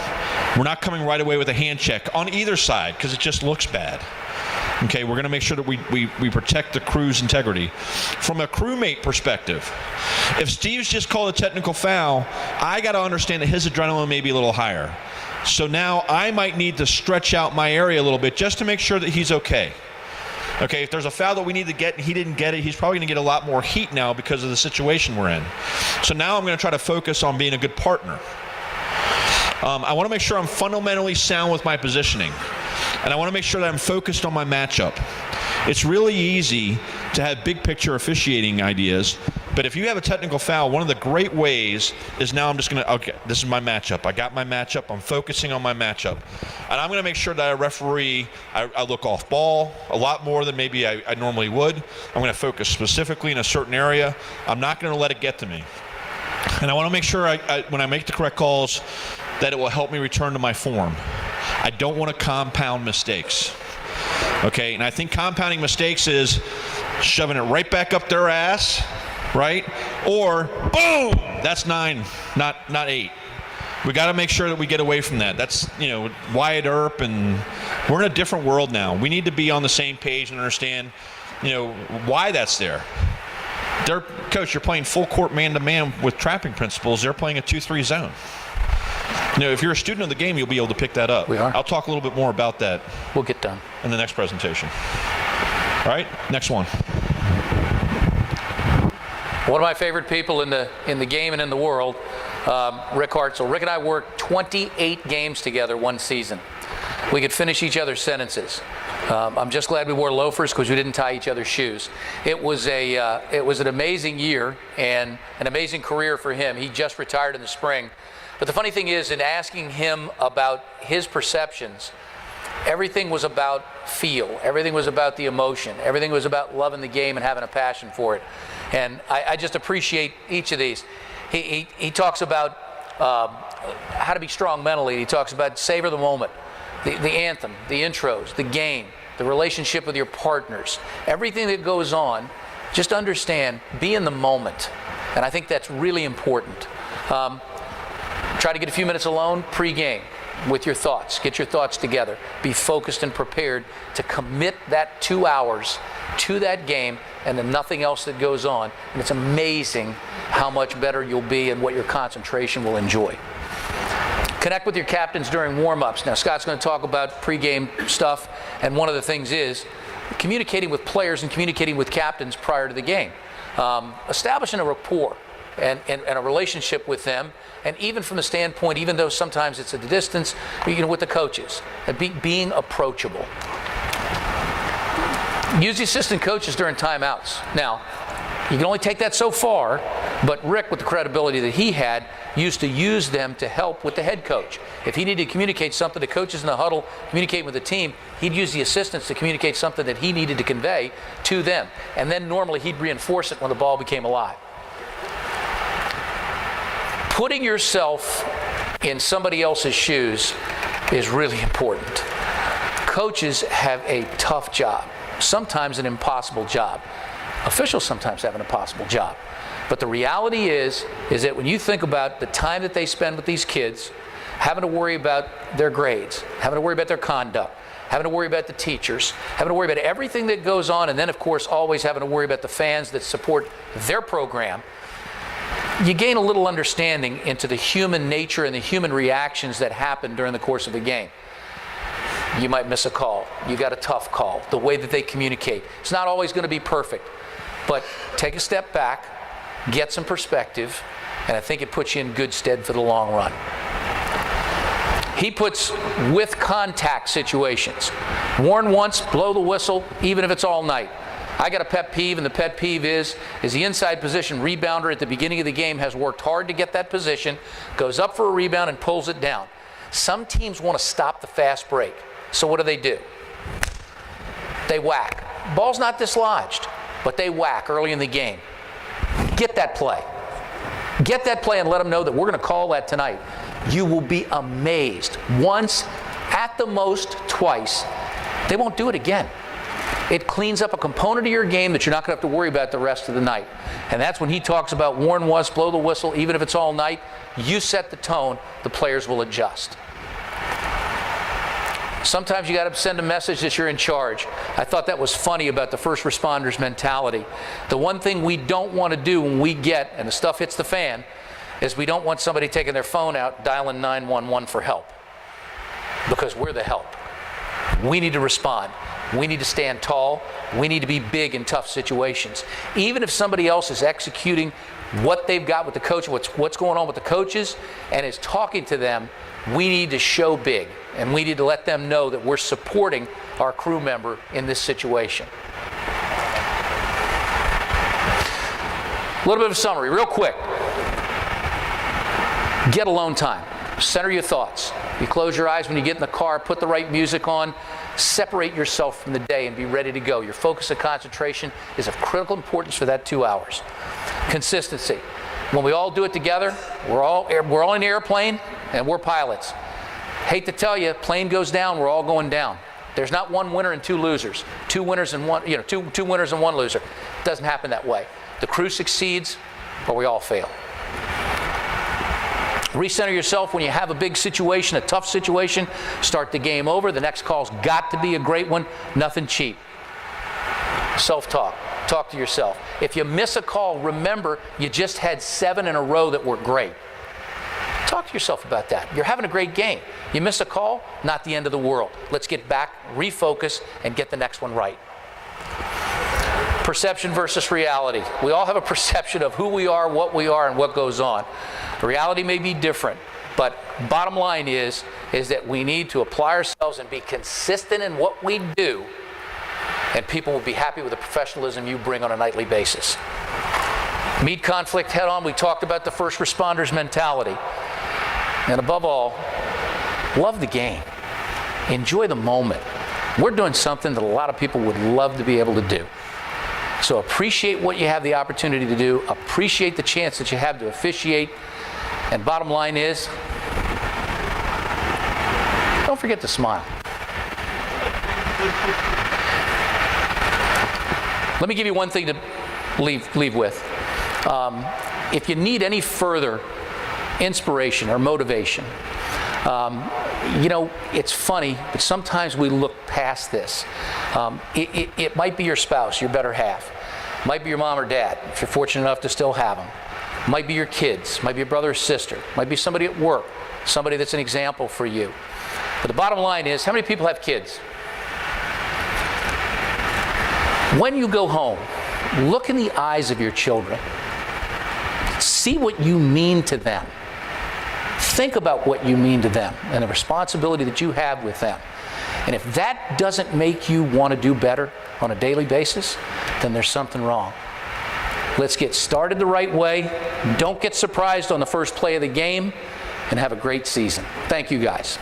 We're not coming right away with a hand check on either side because it just looks bad. Okay, we're going to make sure that we protect the crew's integrity. From a crewmate perspective, if Steve's just called a technical foul, I got to understand that his adrenaline may be a little higher. So now I might need to stretch out my area a little bit just to make sure that he's okay. Okay, if there's a foul that we need to get and he didn't get it, he's probably going to get a lot more heat now because of the situation we're in. So now I'm going to try to focus on being a good partner. I want to make sure I'm fundamentally sound with my positioning. And I want to make sure that I'm focused on my matchup. It's really easy to have big picture officiating ideas, but if you have a technical foul, one of the great ways is now I'm just going to, okay, this is my matchup. I got my matchup. I'm focusing on my matchup. And I'm going to make sure that I referee, I look off ball a lot more than maybe I normally would. I'm going to focus specifically in a certain area. I'm not going to let it get to me. And I want to make sure when I make the correct calls that it will help me return to my form. I don't want to compound mistakes. Okay, and I think compounding mistakes is shoving it right back up their ass, right? Or, boom, that's 9, not 8. We got to make sure that we get away from that. That's, Wyatt Earp, and we're in a different world now. We need to be on the same page and understand, why that's there. Coach, you're playing full court man-to-man with trapping principles. They're playing a 2-3 zone. If you're a student of the game, you'll be able to pick that up. We are. I'll talk a little bit more about that. We'll get done in the next presentation. All right, next one. One of my favorite people in the game and in the world, Rick Hartzell. Rick and I worked 28 games together one season. We could finish each other's sentences. I'm just glad we wore loafers because we didn't tie each other's shoes. It was an amazing year and an amazing career for him. He just retired in the spring. But the funny thing is, in asking him about his perceptions, everything was about feel. Everything was about the emotion. Everything was about loving the game and having a passion for it. And I just appreciate each of these. He talks about how to be strong mentally. He talks about savor the moment, the anthem, the intros, the game, the relationship with your partners. Everything that goes on, just understand, be in the moment. And I think that's really important. Try to get a few minutes alone pre-game with your thoughts. Get your thoughts together. Be focused and prepared to commit that 2 hours to that game and then nothing else that goes on. And it's amazing how much better you'll be and what your concentration will enjoy. Connect with your captains during warm-ups. Now, Scott's going to talk about pre-game stuff, and one of the things is communicating with players and communicating with captains prior to the game. Establishing a rapport. and a relationship with them, and even from the standpoint, even though sometimes it's at a distance, with the coaches, being approachable. Use the assistant coaches during timeouts. Now, you can only take that so far, but Rick, with the credibility that he had, used to use them to help with the head coach. If he needed to communicate something to coaches in the huddle, communicating with the team, he'd use the assistants to communicate something that he needed to convey to them. And then normally he'd reinforce it when the ball became alive. Putting yourself in somebody else's shoes is really important. Coaches have a tough job, sometimes an impossible job. Officials sometimes have an impossible job. But the reality is that when you think about the time that they spend with these kids, having to worry about their grades, having to worry about their conduct, having to worry about the teachers, having to worry about everything that goes on, and then of course always having to worry about the fans that support their program, you gain a little understanding into the human nature and the human reactions that happen during the course of a game. You might miss a call. You got a tough call. The way that they communicate. It's not always going to be perfect, but take a step back, get some perspective, and I think it puts you in good stead for the long run. He puts with contact situations. Warn once, blow the whistle, even if it's all night. I got a pet peeve, and the pet peeve is the inside position rebounder at the beginning of the game has worked hard to get that position, goes up for a rebound and pulls it down. Some teams want to stop the fast break. So what do? They whack. Ball's not dislodged, but they whack early in the game. Get that play. Get that play and let them know that we're going to call that tonight. You will be amazed. Once, at the most twice, they won't do it again. It cleans up a component of your game that you're not going to have to worry about the rest of the night. And that's when he talks about warn once, blow the whistle, even if it's all night. You set the tone, the players will adjust. Sometimes you got to send a message that you're in charge. I thought that was funny about the first responders mentality. The one thing we don't want to do when we get, and the stuff hits the fan, is we don't want somebody taking their phone out, dialing 911 for help. Because we're the help. We need to respond. We need to stand tall. We need to be big in tough situations. Even if somebody else is executing what they've got with the coach, what's going on with the coaches, and is talking to them, we need to show big, and we need to let them know that we're supporting our crew member in this situation. A little bit of a summary, real quick. Get alone time. Center your thoughts. You close your eyes when you get in the car, put the right music on, separate yourself from the day and be ready to go. Your focus and concentration is of critical importance for that 2 hours. Consistency. When we all do it together, we're all in the airplane and we're pilots. Hate to tell you, plane goes down, we're all going down. There's not one winner and two losers. Two winners and one loser. It doesn't happen that way. The crew succeeds or we all fail. Recenter yourself when you have a big situation, a tough situation. Start the game over. The next call's got to be a great one. Nothing cheap. Self-talk. Talk to yourself. If you miss a call, remember you just had 7 in a row that were great. Talk to yourself about that. You're having a great game. You miss a call, not the end of the world. Let's get back, refocus, and get the next one right. Perception versus reality. We all have a perception of who we are, and what goes on. The reality may be different, but bottom line is that we need to apply ourselves and be consistent in what we do, and people will be happy with the professionalism you bring on a nightly basis. Meet conflict head on. We talked about the first responders mentality. And above all, love the game. Enjoy the moment. We're doing something that a lot of people would love to be able to do. So appreciate what you have the opportunity to do. Appreciate the chance that you have to officiate. And bottom line is, don't forget to smile. Let me give you one thing to leave with. If you need any further inspiration or motivation, it's funny, but sometimes we look past this. It might be your spouse, your better half. Might be your mom or dad, if you're fortunate enough to still have them. Might be your kids, might be your brother or sister, might be somebody at work, somebody that's an example for you. But the bottom line is, how many people have kids? When you go home, look in the eyes of your children. See what you mean to them. Think about what you mean to them and the responsibility that you have with them. And if that doesn't make you want to do better on a daily basis, then there's something wrong. Let's get started the right way. Don't get surprised on the first play of the game, and have a great season. Thank you, guys.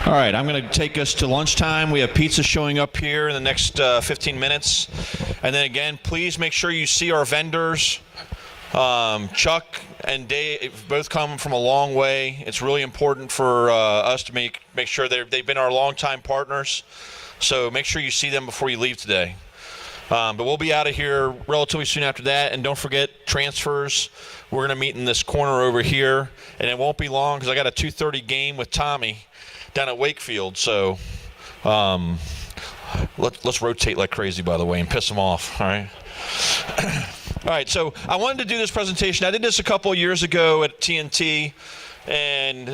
All right, I'm going to take us to lunchtime. We have pizza showing up here in the next 15 minutes. And then again, please make sure you see our vendors. Chuck and Dave both come from a long way. It's really important for us to make sure they've been our longtime partners. So make sure you see them before you leave today. But we'll be out of here relatively soon after that. And don't forget transfers. We're going to meet in this corner over here. And it won't be long because I got a 2:30 game with Tommy down at Wakefield. So let's rotate like crazy, by the way, and piss them off. All right. All right, so I wanted to do this presentation. I did this a couple of years ago at TNT, and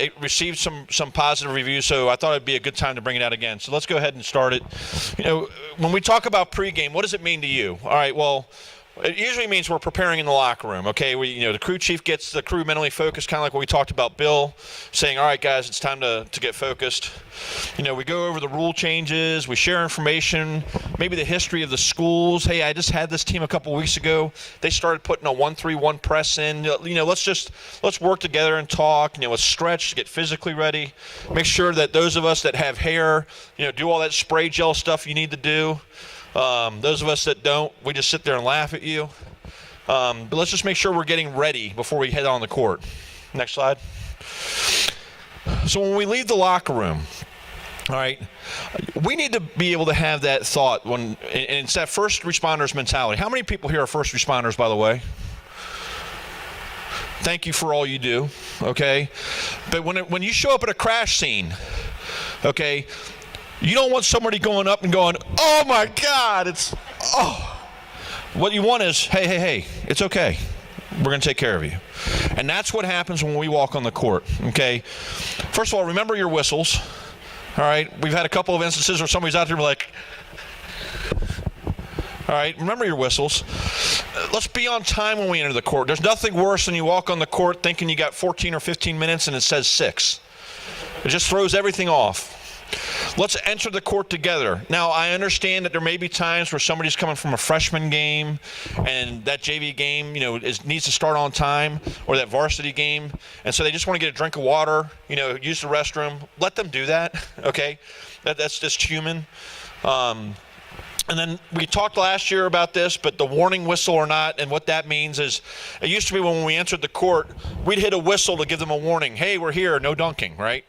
it received some positive reviews, so I thought it'd be a good time to bring it out again. So let's go ahead and start it. You know, when we talk about pregame, what does it mean to you? All right, well, it usually means we're preparing in the locker room, okay? The crew chief gets the crew mentally focused, kind of like what we talked about Bill, saying, all right, guys, it's time to get focused. We go over the rule changes, we share information, maybe the history of the schools. Hey, I just had this team a couple weeks ago. They started putting a 1-3-1 press in. Let's work together and talk. Let's stretch, get physically ready. Make sure that those of us that have hair, do all that spray gel stuff you need to do. Those of us that don't, we just sit there and laugh at you. But let's just make sure we're getting ready before we head on the court. Next slide. So when we leave the locker room, all right, we need to be able to have that thought and it's that first responders mentality. How many people here are first responders, by the way? Thank you for all you do, okay? But when you show up at a crash scene, okay, you don't want somebody going up and going, oh my God, What you want is, hey, it's okay. We're going to take care of you. And that's what happens when we walk on the court, okay? First of all, remember your whistles, all right? We've had a couple of instances where somebody's out there like, all right, remember your whistles. Let's be on time when we enter the court. There's nothing worse than you walk on the court thinking you got 14 or 15 minutes and it says 6. It just throws everything off. Let's enter the court together. Now, I understand that there may be times where somebody's coming from a freshman game and that JV game, needs to start on time, or that varsity game, and so they just want to get a drink of water, use the restroom. Let them do that, okay? That's just human. And then we talked last year about this, but the warning whistle or not, and what that means is, it used to be when we entered the court, we'd hit a whistle to give them a warning. Hey, we're here, no dunking, right?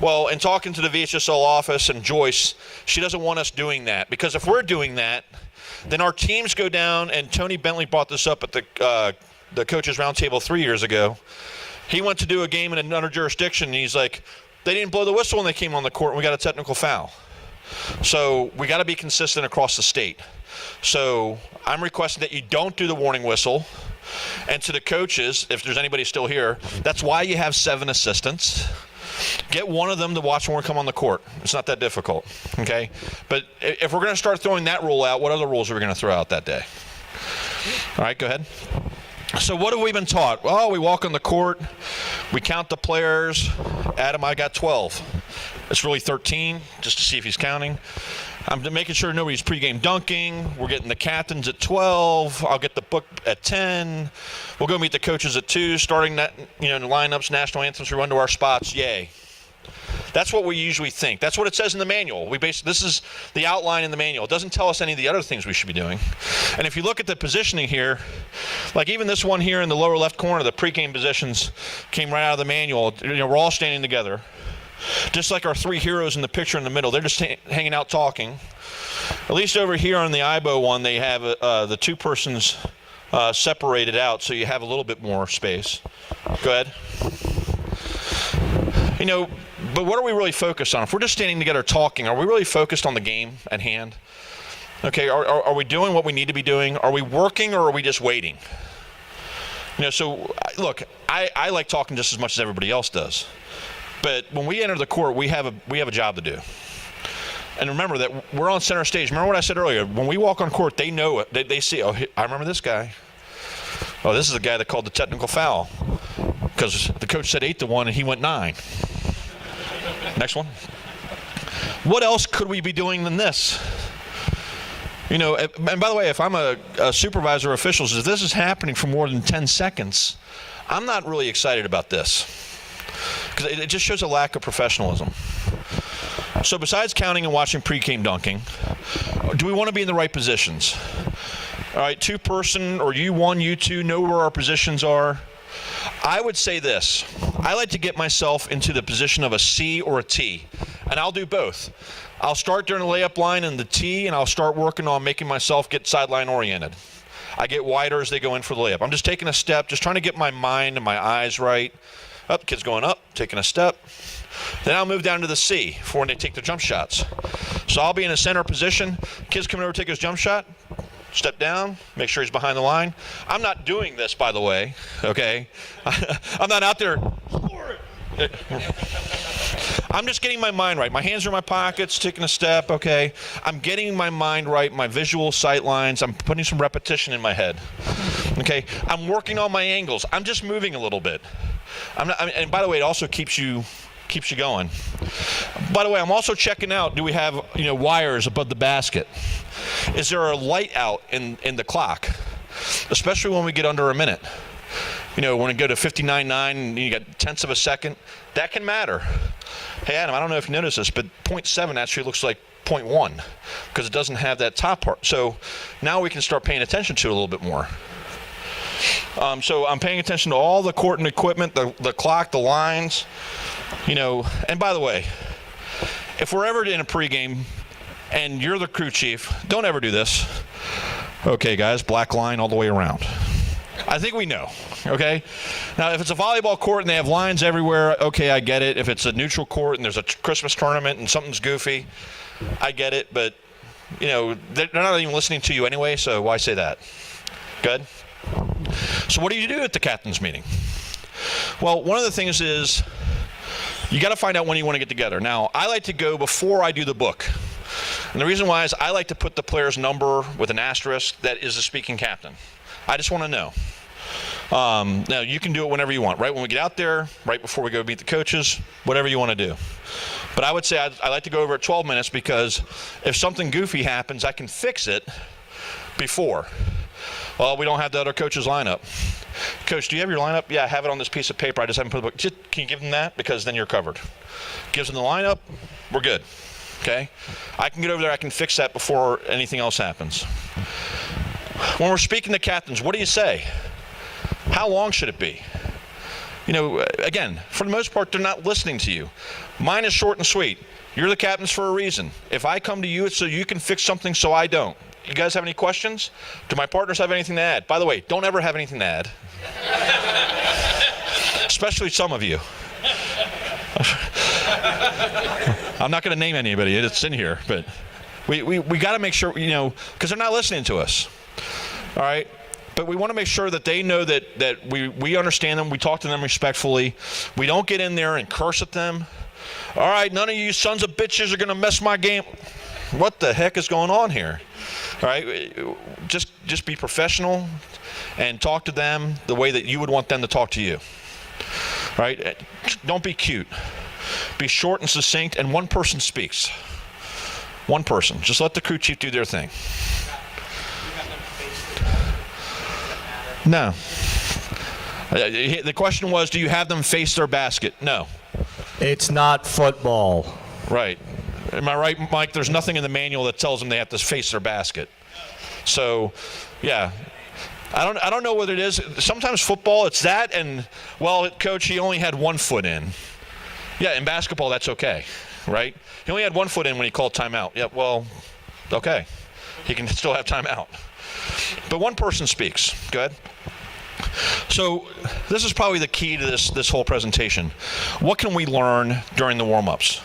Well, in talking to the VHSL office and Joyce, she doesn't want us doing that, because if we're doing that, then our teams go down, and Tony Bentley brought this up at the coaches roundtable 3 years ago. He went to do a game in another jurisdiction, and he's like, they didn't blow the whistle when they came on the court, and we got a technical foul. So we got to be consistent across the state. So I'm requesting that you don't do the warning whistle. And to the coaches, if there's anybody still here, that's why you have 7 assistants. Get one of them to watch when we come on the court. It's not that difficult, okay? But if we're going to start throwing that rule out, what other rules are we going to throw out that day? All right, go ahead. So what have we been taught? Well, we walk on the court, we count the players. Adam, I got 12. It's really 13, just to see if he's counting. I'm making sure nobody's pregame dunking. We're getting the captains at 12. I'll get the book at 10. We'll go meet the coaches at 2, starting that, in the lineups, national anthems, we run to our spots. Yay. That's what we usually think. That's what it says in the manual. This is the outline in the manual. It doesn't tell us any of the other things we should be doing. And if you look at the positioning here, like even this one here in the lower left corner, the pregame positions came right out of the manual. We're all standing together. Just like our 3 heroes in the picture in the middle, they're just hanging out talking. At least over here on the IBO one, they have the 2 persons separated out, so you have a little bit more space. Go ahead. But what are we really focused on? If we're just standing together talking, are we really focused on the game at hand? Okay, are we doing what we need to be doing? Are we working, or are we just waiting? So look, I like talking just as much as everybody else does. But when we enter the court, we have a job to do. And remember that we're on center stage. Remember what I said earlier. When we walk on court, they know it. They see, oh, I remember this guy. Oh, this is the guy that called the technical foul because the coach said 8-1 and he went 9. Next one. What else could we be doing than this? And by the way, if I'm a supervisor or officials, if this is happening for more than 10 seconds, I'm not really excited about this because it just shows a lack of professionalism. So besides counting and watching pre-game dunking, do we want to be in the right positions? All right, 2-person or U1, U2, know where our positions are. I would say this. I like to get myself into the position of a C or a T, and I'll do both. I'll start during the layup line in the T, and I'll start working on making myself get sideline oriented. I get wider as they go in for the layup. I'm just taking a step, just trying to get my mind and my eyes right. Up, kid's going up, taking a step. Then I'll move down to the C for when they take the jump shots. So I'll be in a center position. Kid's coming over to take his jump shot. Step down, make sure he's behind the line. I'm not doing this, by the way, okay? I'm not out there. I'm just getting my mind right. My hands are in my pockets, taking a step, okay? I'm getting my mind right, my visual sight lines. I'm putting some repetition in my head, okay? I'm working on my angles. I'm just moving a little bit. And by the way, it also keeps you going. By the way, I'm also checking out, do we have wires above the basket? Is there a light out in the clock? Especially when we get under a minute. When we go to 59.9 and you got tenths of a second, that can matter. Hey Adam, I don't know if you noticed this, but 0.7 actually looks like 0.1 because it doesn't have that top part. So now we can start paying attention to it a little bit more. So I'm paying attention to all the court and equipment, the clock, the lines, and by the way, if we're ever in a pregame and you're the crew chief, don't ever do this. Okay, guys, black line all the way around. I think we know, okay? Now, if it's a volleyball court and they have lines everywhere, okay, I get it. If it's a neutral court and there's a Christmas tournament and something's goofy, I get it. But, they're not even listening to you anyway, so why say that? Good? So what do you do at the captain's meeting? Well, one of the things is you got to find out when you want to get together. Now, I like to go before I do the book. And the reason why is I like to put the player's number with an asterisk that is the speaking captain. I just want to know. Now, you can do it whenever you want, right when we get out there, right before we go meet the coaches, whatever you want to do. But I would say I like to go over at 12 minutes because if something goofy happens, I can fix it before. Well, we don't have the other coach's lineup. Coach, do you have your lineup? Yeah, I have it on this piece of paper. I just haven't put the book. Can you give them that? Because then you're covered. Gives them the lineup, we're good. Okay? I can get over there. I can fix that before anything else happens. When we're speaking to captains, what do you say? How long should it be? Again, for the most part, they're not listening to you. Mine is short and sweet. You're the captains for a reason. If I come to you, it's so you can fix something so I don't. You guys have any questions? Do my partners have anything to add? By the way, don't ever have anything to add. Especially some of you. I'm not going to name anybody that's in here, but we got to make sure, because they're not listening to us. All right? But we want to make sure that they know that we understand them, we talk to them respectfully. We don't get in there and curse at them. All right, none of you sons of bitches are going to mess my game. What the heck is going on here? All right, just be professional and talk to them the way that you would want them to talk to you. All right, don't be cute. Be short and succinct, and one person speaks. One person. Just let the crew chief do their thing. No. The question was, do you have them face their basket? No. It's not football. Right. Am I right, Mike? There's nothing in the manual that tells them they have to face their basket. So, yeah. I don't know what it is. Sometimes football, it's that, and, well, coach, he only had 1 foot in. Yeah, in basketball, that's okay, right? He only had 1 foot in when he called timeout. Yeah, well, okay. He can still have timeout. But one person speaks. Good. So this is probably the key to this whole presentation. What can we learn during the warm-ups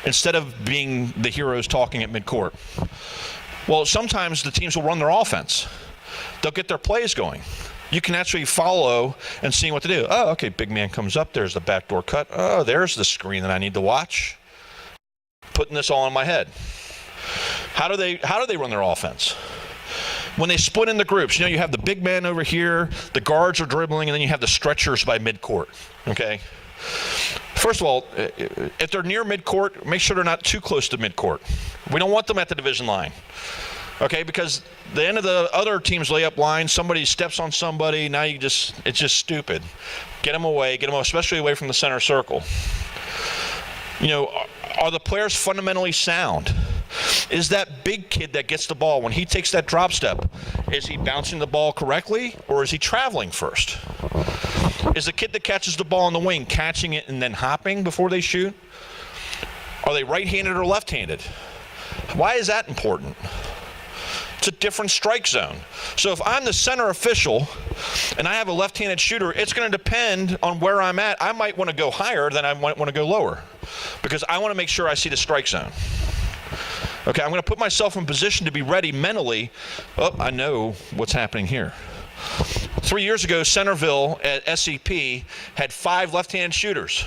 instead of being the heroes talking at midcourt? Well, sometimes the teams will run their offense. They'll get their plays going. You can actually follow and see what to do. Oh, okay, big man comes up. There's the backdoor cut. Oh, there's the screen that I need to watch. Putting this all in my head. How do they run their offense? When they split into groups, you have the big man over here, the guards are dribbling, and then you have the stretchers by midcourt, okay? First of all, if they're near midcourt, make sure they're not too close to midcourt. We don't want them at the division line, okay? Because the end of the other team's layup line, somebody steps on somebody, now it's just stupid. Get them away, especially away from the center circle. Are the players fundamentally sound? Is that big kid that gets the ball, when he takes that drop step, is he bouncing the ball correctly, or is he traveling first? Is the kid that catches the ball on the wing catching it and then hopping before they shoot? Are they right-handed or left-handed? Why is that important? It's a different strike zone. So if I'm the center official and I have a left-handed shooter, it's going to depend on where I'm at. I might want to go higher than I might want to go lower because I want to make sure I see the strike zone. Okay, I'm going to put myself in position to be ready mentally. Oh, I know what's happening here. 3 years ago, Centerville at SEP had 5 left-handed shooters.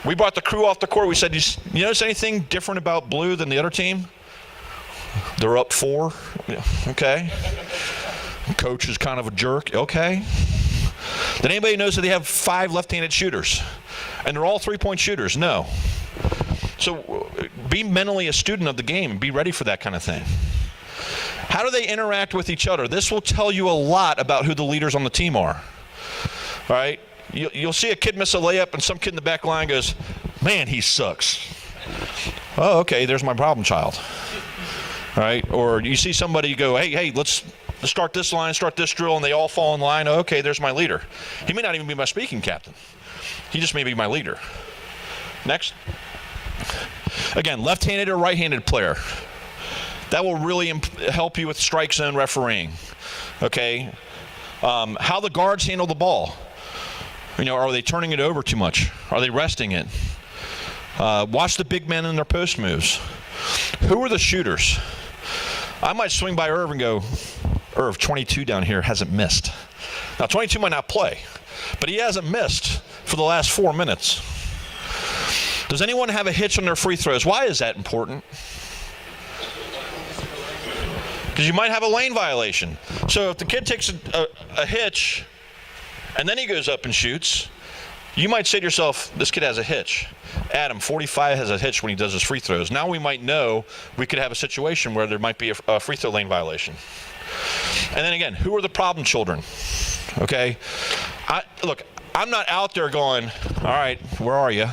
We brought the crew off the court. We said, you notice anything different about blue than the other team? They're up 4. Yeah, okay. Coach is kind of a jerk. Okay. Did anybody notice that they have 5 left-handed shooters? And they're all 3-point shooters? No. So be mentally a student of the game and be ready for that kind of thing. How do they interact with each other? This will tell you a lot about who the leaders on the team are. All right? You'll see a kid miss a layup and some kid in the back line goes, man, he sucks. Oh, okay, there's my problem child. All right? Or you see somebody go, hey, let's start this line, start this drill, and they all fall in line. Oh, okay, there's my leader. He may not even be my speaking captain. He just may be my leader. Next. Again, left-handed or right-handed player. That will really help you with strike zone refereeing. Okay? How the guards handle the ball. Are they turning it over too much? Are they resting it? Watch the big men in their post moves. Who are the shooters? I might swing by Irv and go, Irv, 22 down here hasn't missed. Now, 22 might not play, but he hasn't missed for the last 4 minutes. Does anyone have a hitch on their free throws? Why is that important? Because you might have a lane violation. So if the kid takes a hitch and then he goes up and shoots, you might say to yourself, this kid has a hitch. Adam, 45 has a hitch when he does his free throws. Now we might know we could have a situation where there might be a free throw lane violation. And then again, who are the problem children? Okay? Look, I'm not out there going, all right, where are you?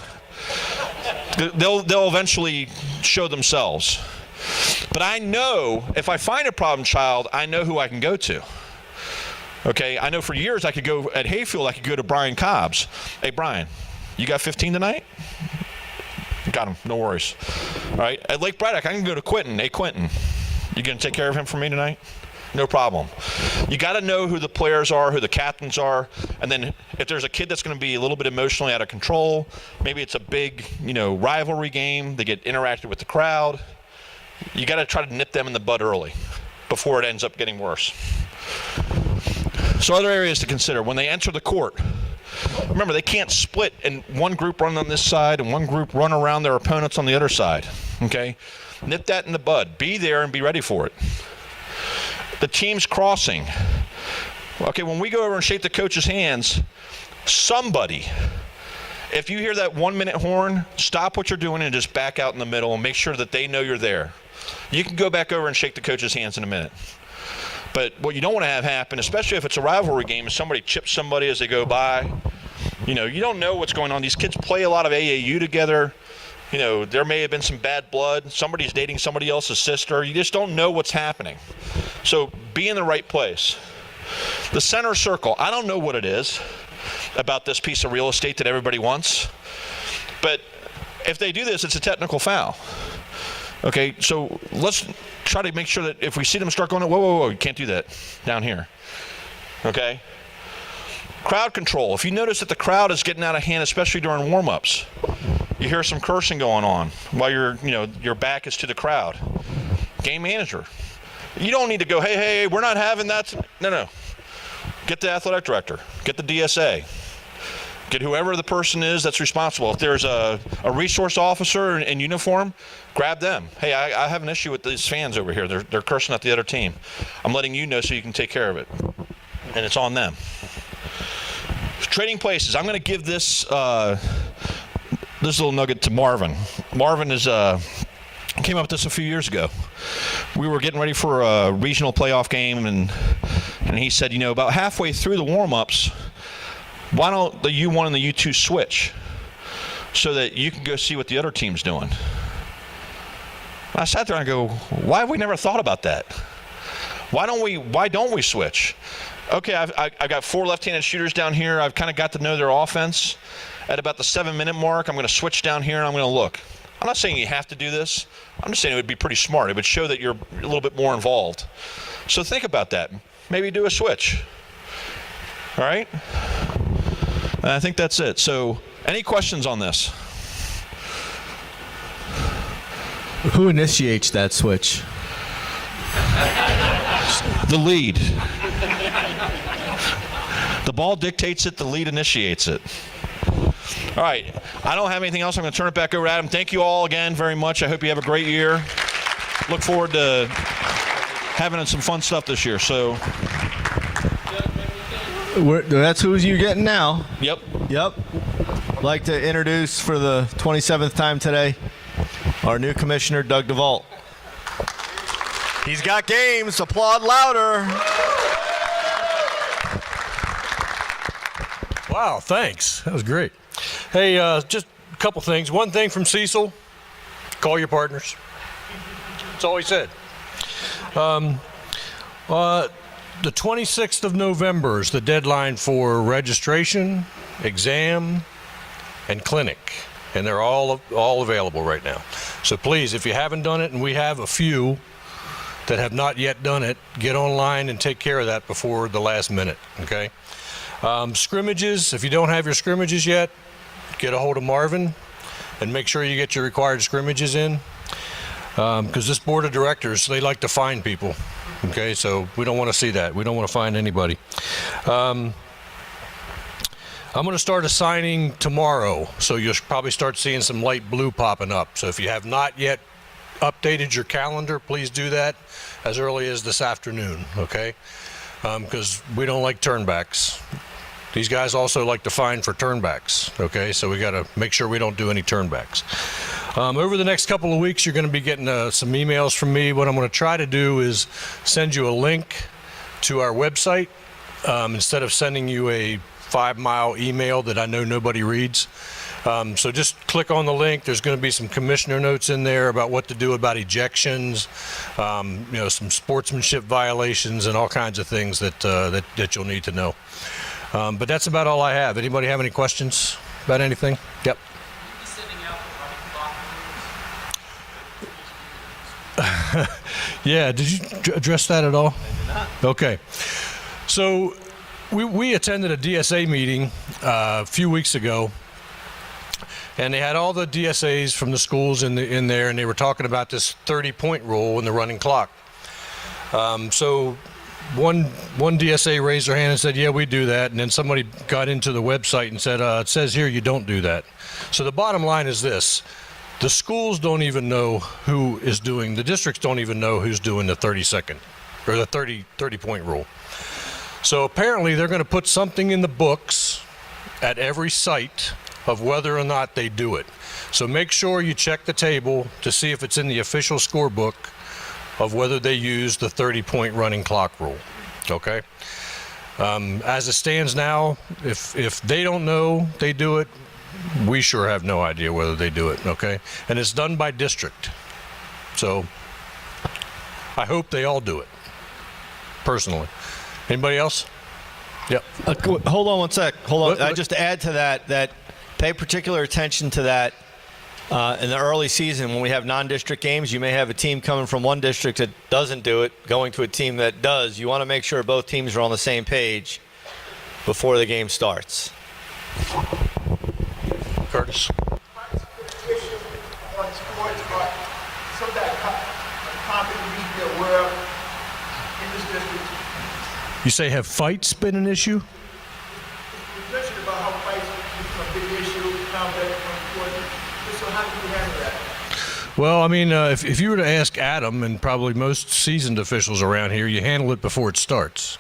They'll eventually show themselves. But I know if I find a problem child, I know who I can go to. Okay, I know for years I could go at Hayfield, I could go to Brian Cobbs. Hey, Brian, you got 15 tonight? Got him, no worries. All right, at Lake Braddock, I can go to Quentin. Hey, Quentin, you gonna take care of him for me tonight? No problem. You got to know who the players are, who the captains are, and then if there's a kid that's going to be a little bit emotionally out of control, maybe it's a big, rivalry game, they get interacted with the crowd, you got to try to nip them in the bud early before it ends up getting worse. So other areas to consider when they enter the court. Remember, they can't split and one group run on this side and one group run around their opponents on the other side. Okay? Nip that in the bud. Be there and be ready for it. The team's crossing. Okay, when we go over and shake the coach's hands, somebody, if you hear that 1-minute horn, stop what you're doing and just back out in the middle and make sure that they know you're there. You can go back over and shake the coach's hands in a minute. But what you don't want to have happen, especially if it's a rivalry game, is somebody chips somebody as they go by. You don't know what's going on. These kids play a lot of AAU together. There may have been some bad blood. Somebody's dating somebody else's sister. You just don't know what's happening. So be in the right place. The center circle, I don't know what it is about this piece of real estate that everybody wants. But if they do this, it's a technical foul. Okay, so let's try to make sure that if we see them start going, whoa, you can't do that down here. Okay? Crowd control. If you notice that the crowd is getting out of hand, especially during warm-ups, you hear some cursing going on while your back is to the crowd. Game manager. You don't need to go, hey, we're not having that. No. Get the athletic director. Get the DSA. Get whoever the person is that's responsible. If there's a resource officer in uniform, grab them. Hey, I have an issue with these fans over here. They're cursing at the other team. I'm letting you know so you can take care of it. And it's on them. Trading places. I'm going to give this little nugget to Marvin. Marvin came up with this a few years ago. We were getting ready for a regional playoff game, and he said, about halfway through the warm-ups, why don't the U1 and the U2 switch so that you can go see what the other team's doing? I sat there and I go, why have we never thought about that? Why don't we switch? Okay, I've got 4 left-handed shooters down here. I've kind of got to know their offense. At about the 7-minute mark, I'm going to switch down here and I'm going to look. I'm not saying you have to do this. I'm just saying it would be pretty smart. It would show that you're a little bit more involved. So think about that. Maybe do a switch. All right? And I think that's it. So any questions on this? Who initiates that switch? The lead. The ball dictates it. The lead initiates it. All right. I don't have anything else. I'm going to turn it back over to Adam. Thank you all again very much. I hope you have a great year. Look forward to having some fun stuff this year. So that's who you're getting now. Yep. I'd like to introduce for the 27th time today our new commissioner, Doug DeVault. He's got games. Applaud louder. Wow, thanks. That was great. Hey, just a couple things. One thing from Cecil, call your partners. That's all he said. The 26th of November is the deadline for registration, exam, and clinic. And they're all available right now. So please, if you haven't done it, and we have a few that have not yet done it, get online and take care of that before the last minute, okay? Scrimmages, if you don't have your scrimmages yet, get a hold of Marvin and make sure you get your required scrimmages in. Because this board of directors, they like to fine people, okay? So we don't want to see that. We don't want to fine anybody. I'm going to start assigning tomorrow, so you'll probably start seeing some light blue popping up. So if you have not yet updated your calendar, please do that as early as this afternoon, okay? Because we don't like turnbacks. These guys also like to fine for turnbacks, okay? So we got to make sure we don't do any turnbacks. Over the next couple of weeks, you're going to be getting some emails from me. What I'm going to try to do is send you a link to our website instead of sending you a 5-mile email that I know nobody reads. So just click on the link. There's going to be some commissioner notes in there about what to do about ejections, some sportsmanship violations, and all kinds of things that you'll need to know. But that's about all I have. Anybody have any questions about anything? Yep. Yeah, did you address that at all? Okay. So we attended a DSA meeting a few weeks ago, and they had all the DSAs from the schools in there, and they were talking about this 30-point rule in the running clock. So one DSA raised their hand and said, yeah, we do that. And then somebody got into the website and said, it says here you don't do that. So the bottom line is this. The schools don't even know who is doing, the districts don't even know who's doing the 30-second or the 30-point rule. So apparently they're going to put something in the books at every site of whether or not they do it. So make sure you check the table to see if it's in the official scorebook of whether they use the 30-point running clock rule, okay? As it stands now, if they don't know they do it, we sure have no idea whether they do it, okay? And it's done by district. So I hope they all do it, personally. Anybody else? Yep. Hold on one sec. Hold on. Just to add to that pay particular attention to that in the early season when we have non-district games. You may have a team coming from one district that doesn't do it, going to a team that does. You want to make sure both teams are on the same page before the game starts. Curtis. On sports, but so that You say have fights been an issue? You mentioned about how fights become a big issue, how that important. So how do you handle that? Well, I mean, if you were to ask Adam and probably most seasoned officials around here, you handle it before it starts.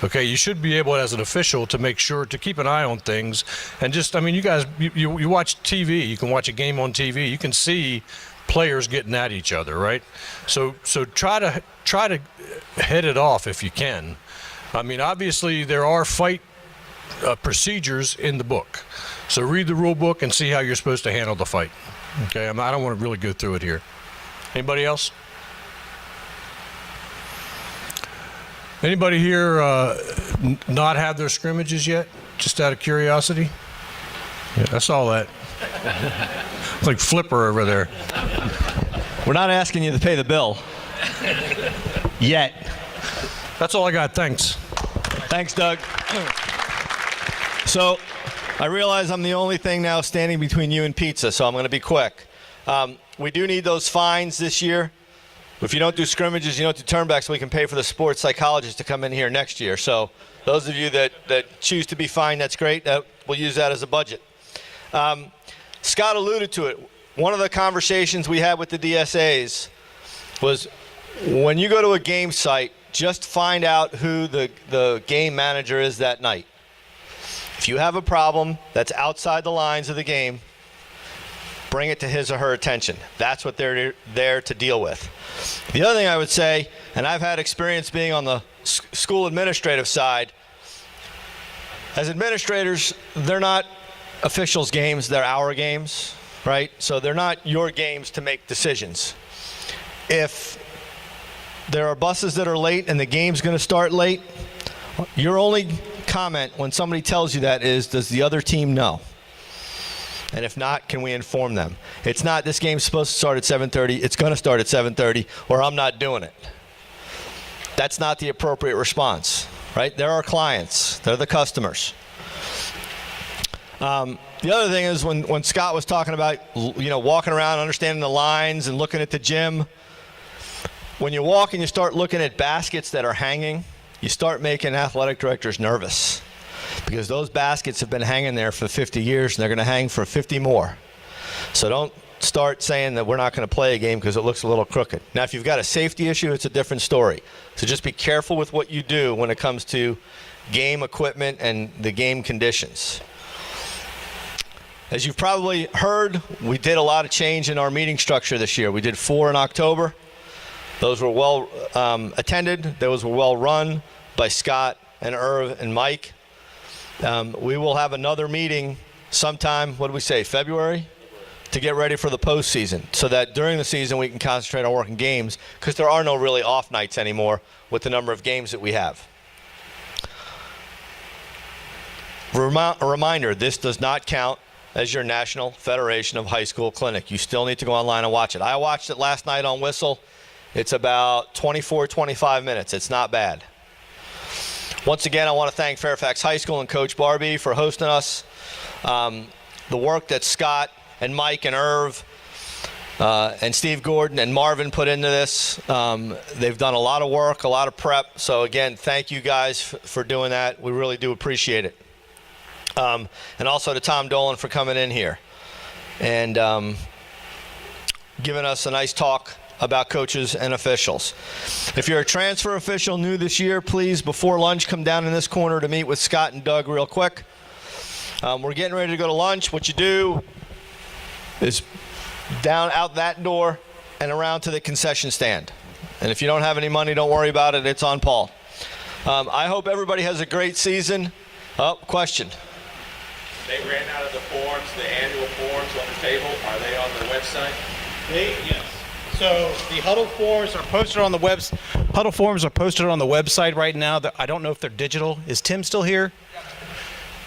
Okay, you should be able as an official to make sure to keep an eye on things and just, I mean, you guys, you watch TV, you can watch a game on TV, you can see players getting at each other, right? So try to head it off if you can. I mean, obviously there are fight procedures in the book. So read the rule book and see how you're supposed to handle the fight. Okay, I don't want to really go through it here. Anybody else? Anybody here not have their scrimmages yet? Just out of curiosity? Yeah, I saw that. It's like Flipper over there. We're not asking you to pay the bill. Yet. That's all I got. Thanks. Thanks, Doug. So, I realize I'm the only thing now standing between you and pizza, so I'm going to be quick. We do need those fines this year. If you don't do scrimmages, you don't do turnbacks, we can pay for the sports psychologist to come in here next year. So those of you that choose to be fined, that's great. We'll use that as a budget. Scott alluded to it. One of the conversations we had with the DSAs was when you go to a game site, just find out who the game manager is that night. If you have a problem that's outside the lines of the game, bring it to his or her attention. That's what they're there to deal with. The other thing I would say, and I've had experience being on the school administrative side, as administrators, they're not officials' games, they're our games, right? So they're not your games to make decisions. If there are buses that are late and the game's going to start late, your only comment when somebody tells you that is, does the other team know? And if not, can we inform them? It's not, this game's supposed to start at 7:30, it's going to start at 7:30, or I'm not doing it. That's not the appropriate response, right? They're our clients. They're the customers. The other thing is when Scott was talking about, walking around, understanding the lines and looking at the gym, when you walk and you start looking at baskets that are hanging, you start making athletic directors nervous. Because those baskets have been hanging there for 50 years and they're going to hang for 50 more. So don't start saying that we're not going to play a game because it looks a little crooked. Now, if you've got a safety issue, it's a different story. So just be careful with what you do when it comes to game equipment and the game conditions. As you've probably heard, we did a lot of change in our meeting structure this year. We did 4 in October. Those were well attended. Those were well run by Scott and Irv and Mike. We will have another meeting sometime, what did we say, February? To get ready for the postseason, so that during the season we can concentrate on working games, because there are no really off nights anymore with the number of games that we have. A reminder, this does not count as your National Federation of High School Clinic. You still need to go online and watch it. I watched it last night on Whistle. It's about 24, 25 minutes. It's not bad. Once again, I want to thank Fairfax High School and Coach Barbie for hosting us. The work that Scott and Mike and Irv and Steve Gordon and Marvin put into this, they've done a lot of work, a lot of prep. So again, thank you guys for doing that. We really do appreciate it. And also to Tom Dolan for coming in here and giving us a nice talk about coaches and officials. If you're a transfer official new this year, please, before lunch, come down in this corner to meet with Scott and Doug real quick. We're getting ready to go to lunch. What you do is down out that door and around to the concession stand. And if you don't have any money, don't worry about it. It's on Paul. I hope everybody has a great season. Oh, question. They ran out of the forms, the annual forms on the table. Are they on the website? Yes. So the huddle forms are posted on the website right now. I don't know if they're digital. Is Tim still here?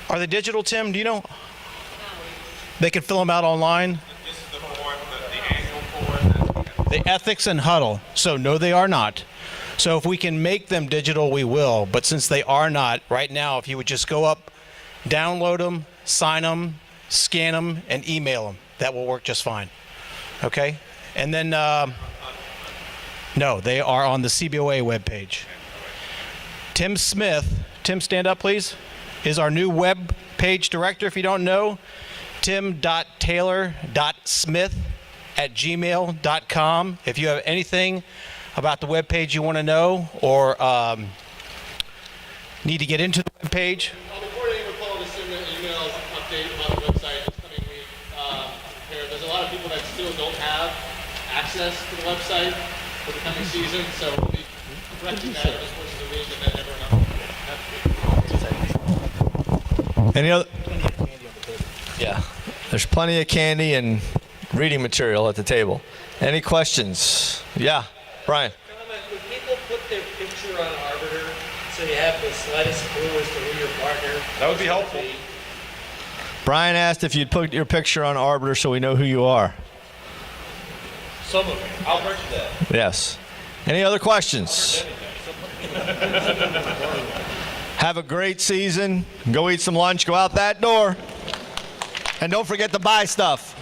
Are they digital, Tim? Do you know? They can fill them out online. This is the form, the annual form. The ethics and huddle. So no, they are not. So if we can make them digital, we will. But since they are not, right now, if you would just go up, download them, sign them, scan them, and email them, that will work just fine. Okay? And then, no, they are on the CBOA webpage. Tim Smith, Tim, stand up, please, is our new web page director. If you don't know, tim.taylor.smith@gmail.com. If you have anything about the web page you want to know or need to get into the web page, Before anyone call to send an email update about the website this coming week, there's a lot of people that still don't have access to the website for the coming season, so we'll be correcting that over the course of the week and then everyone else. Any other? Yeah. There's plenty of candy and reading material at the table. Any questions? Yeah, Brian. Comment, would people put their picture on Arbiter so you have the slightest clue as to who your partner? That would be helpful. Brian asked if you'd put your picture on Arbiter so we know who you are. Some of it. I'll bring you that. Yes. Any other questions? Have a great season. Go eat some lunch. Go out that door. And don't forget to buy stuff.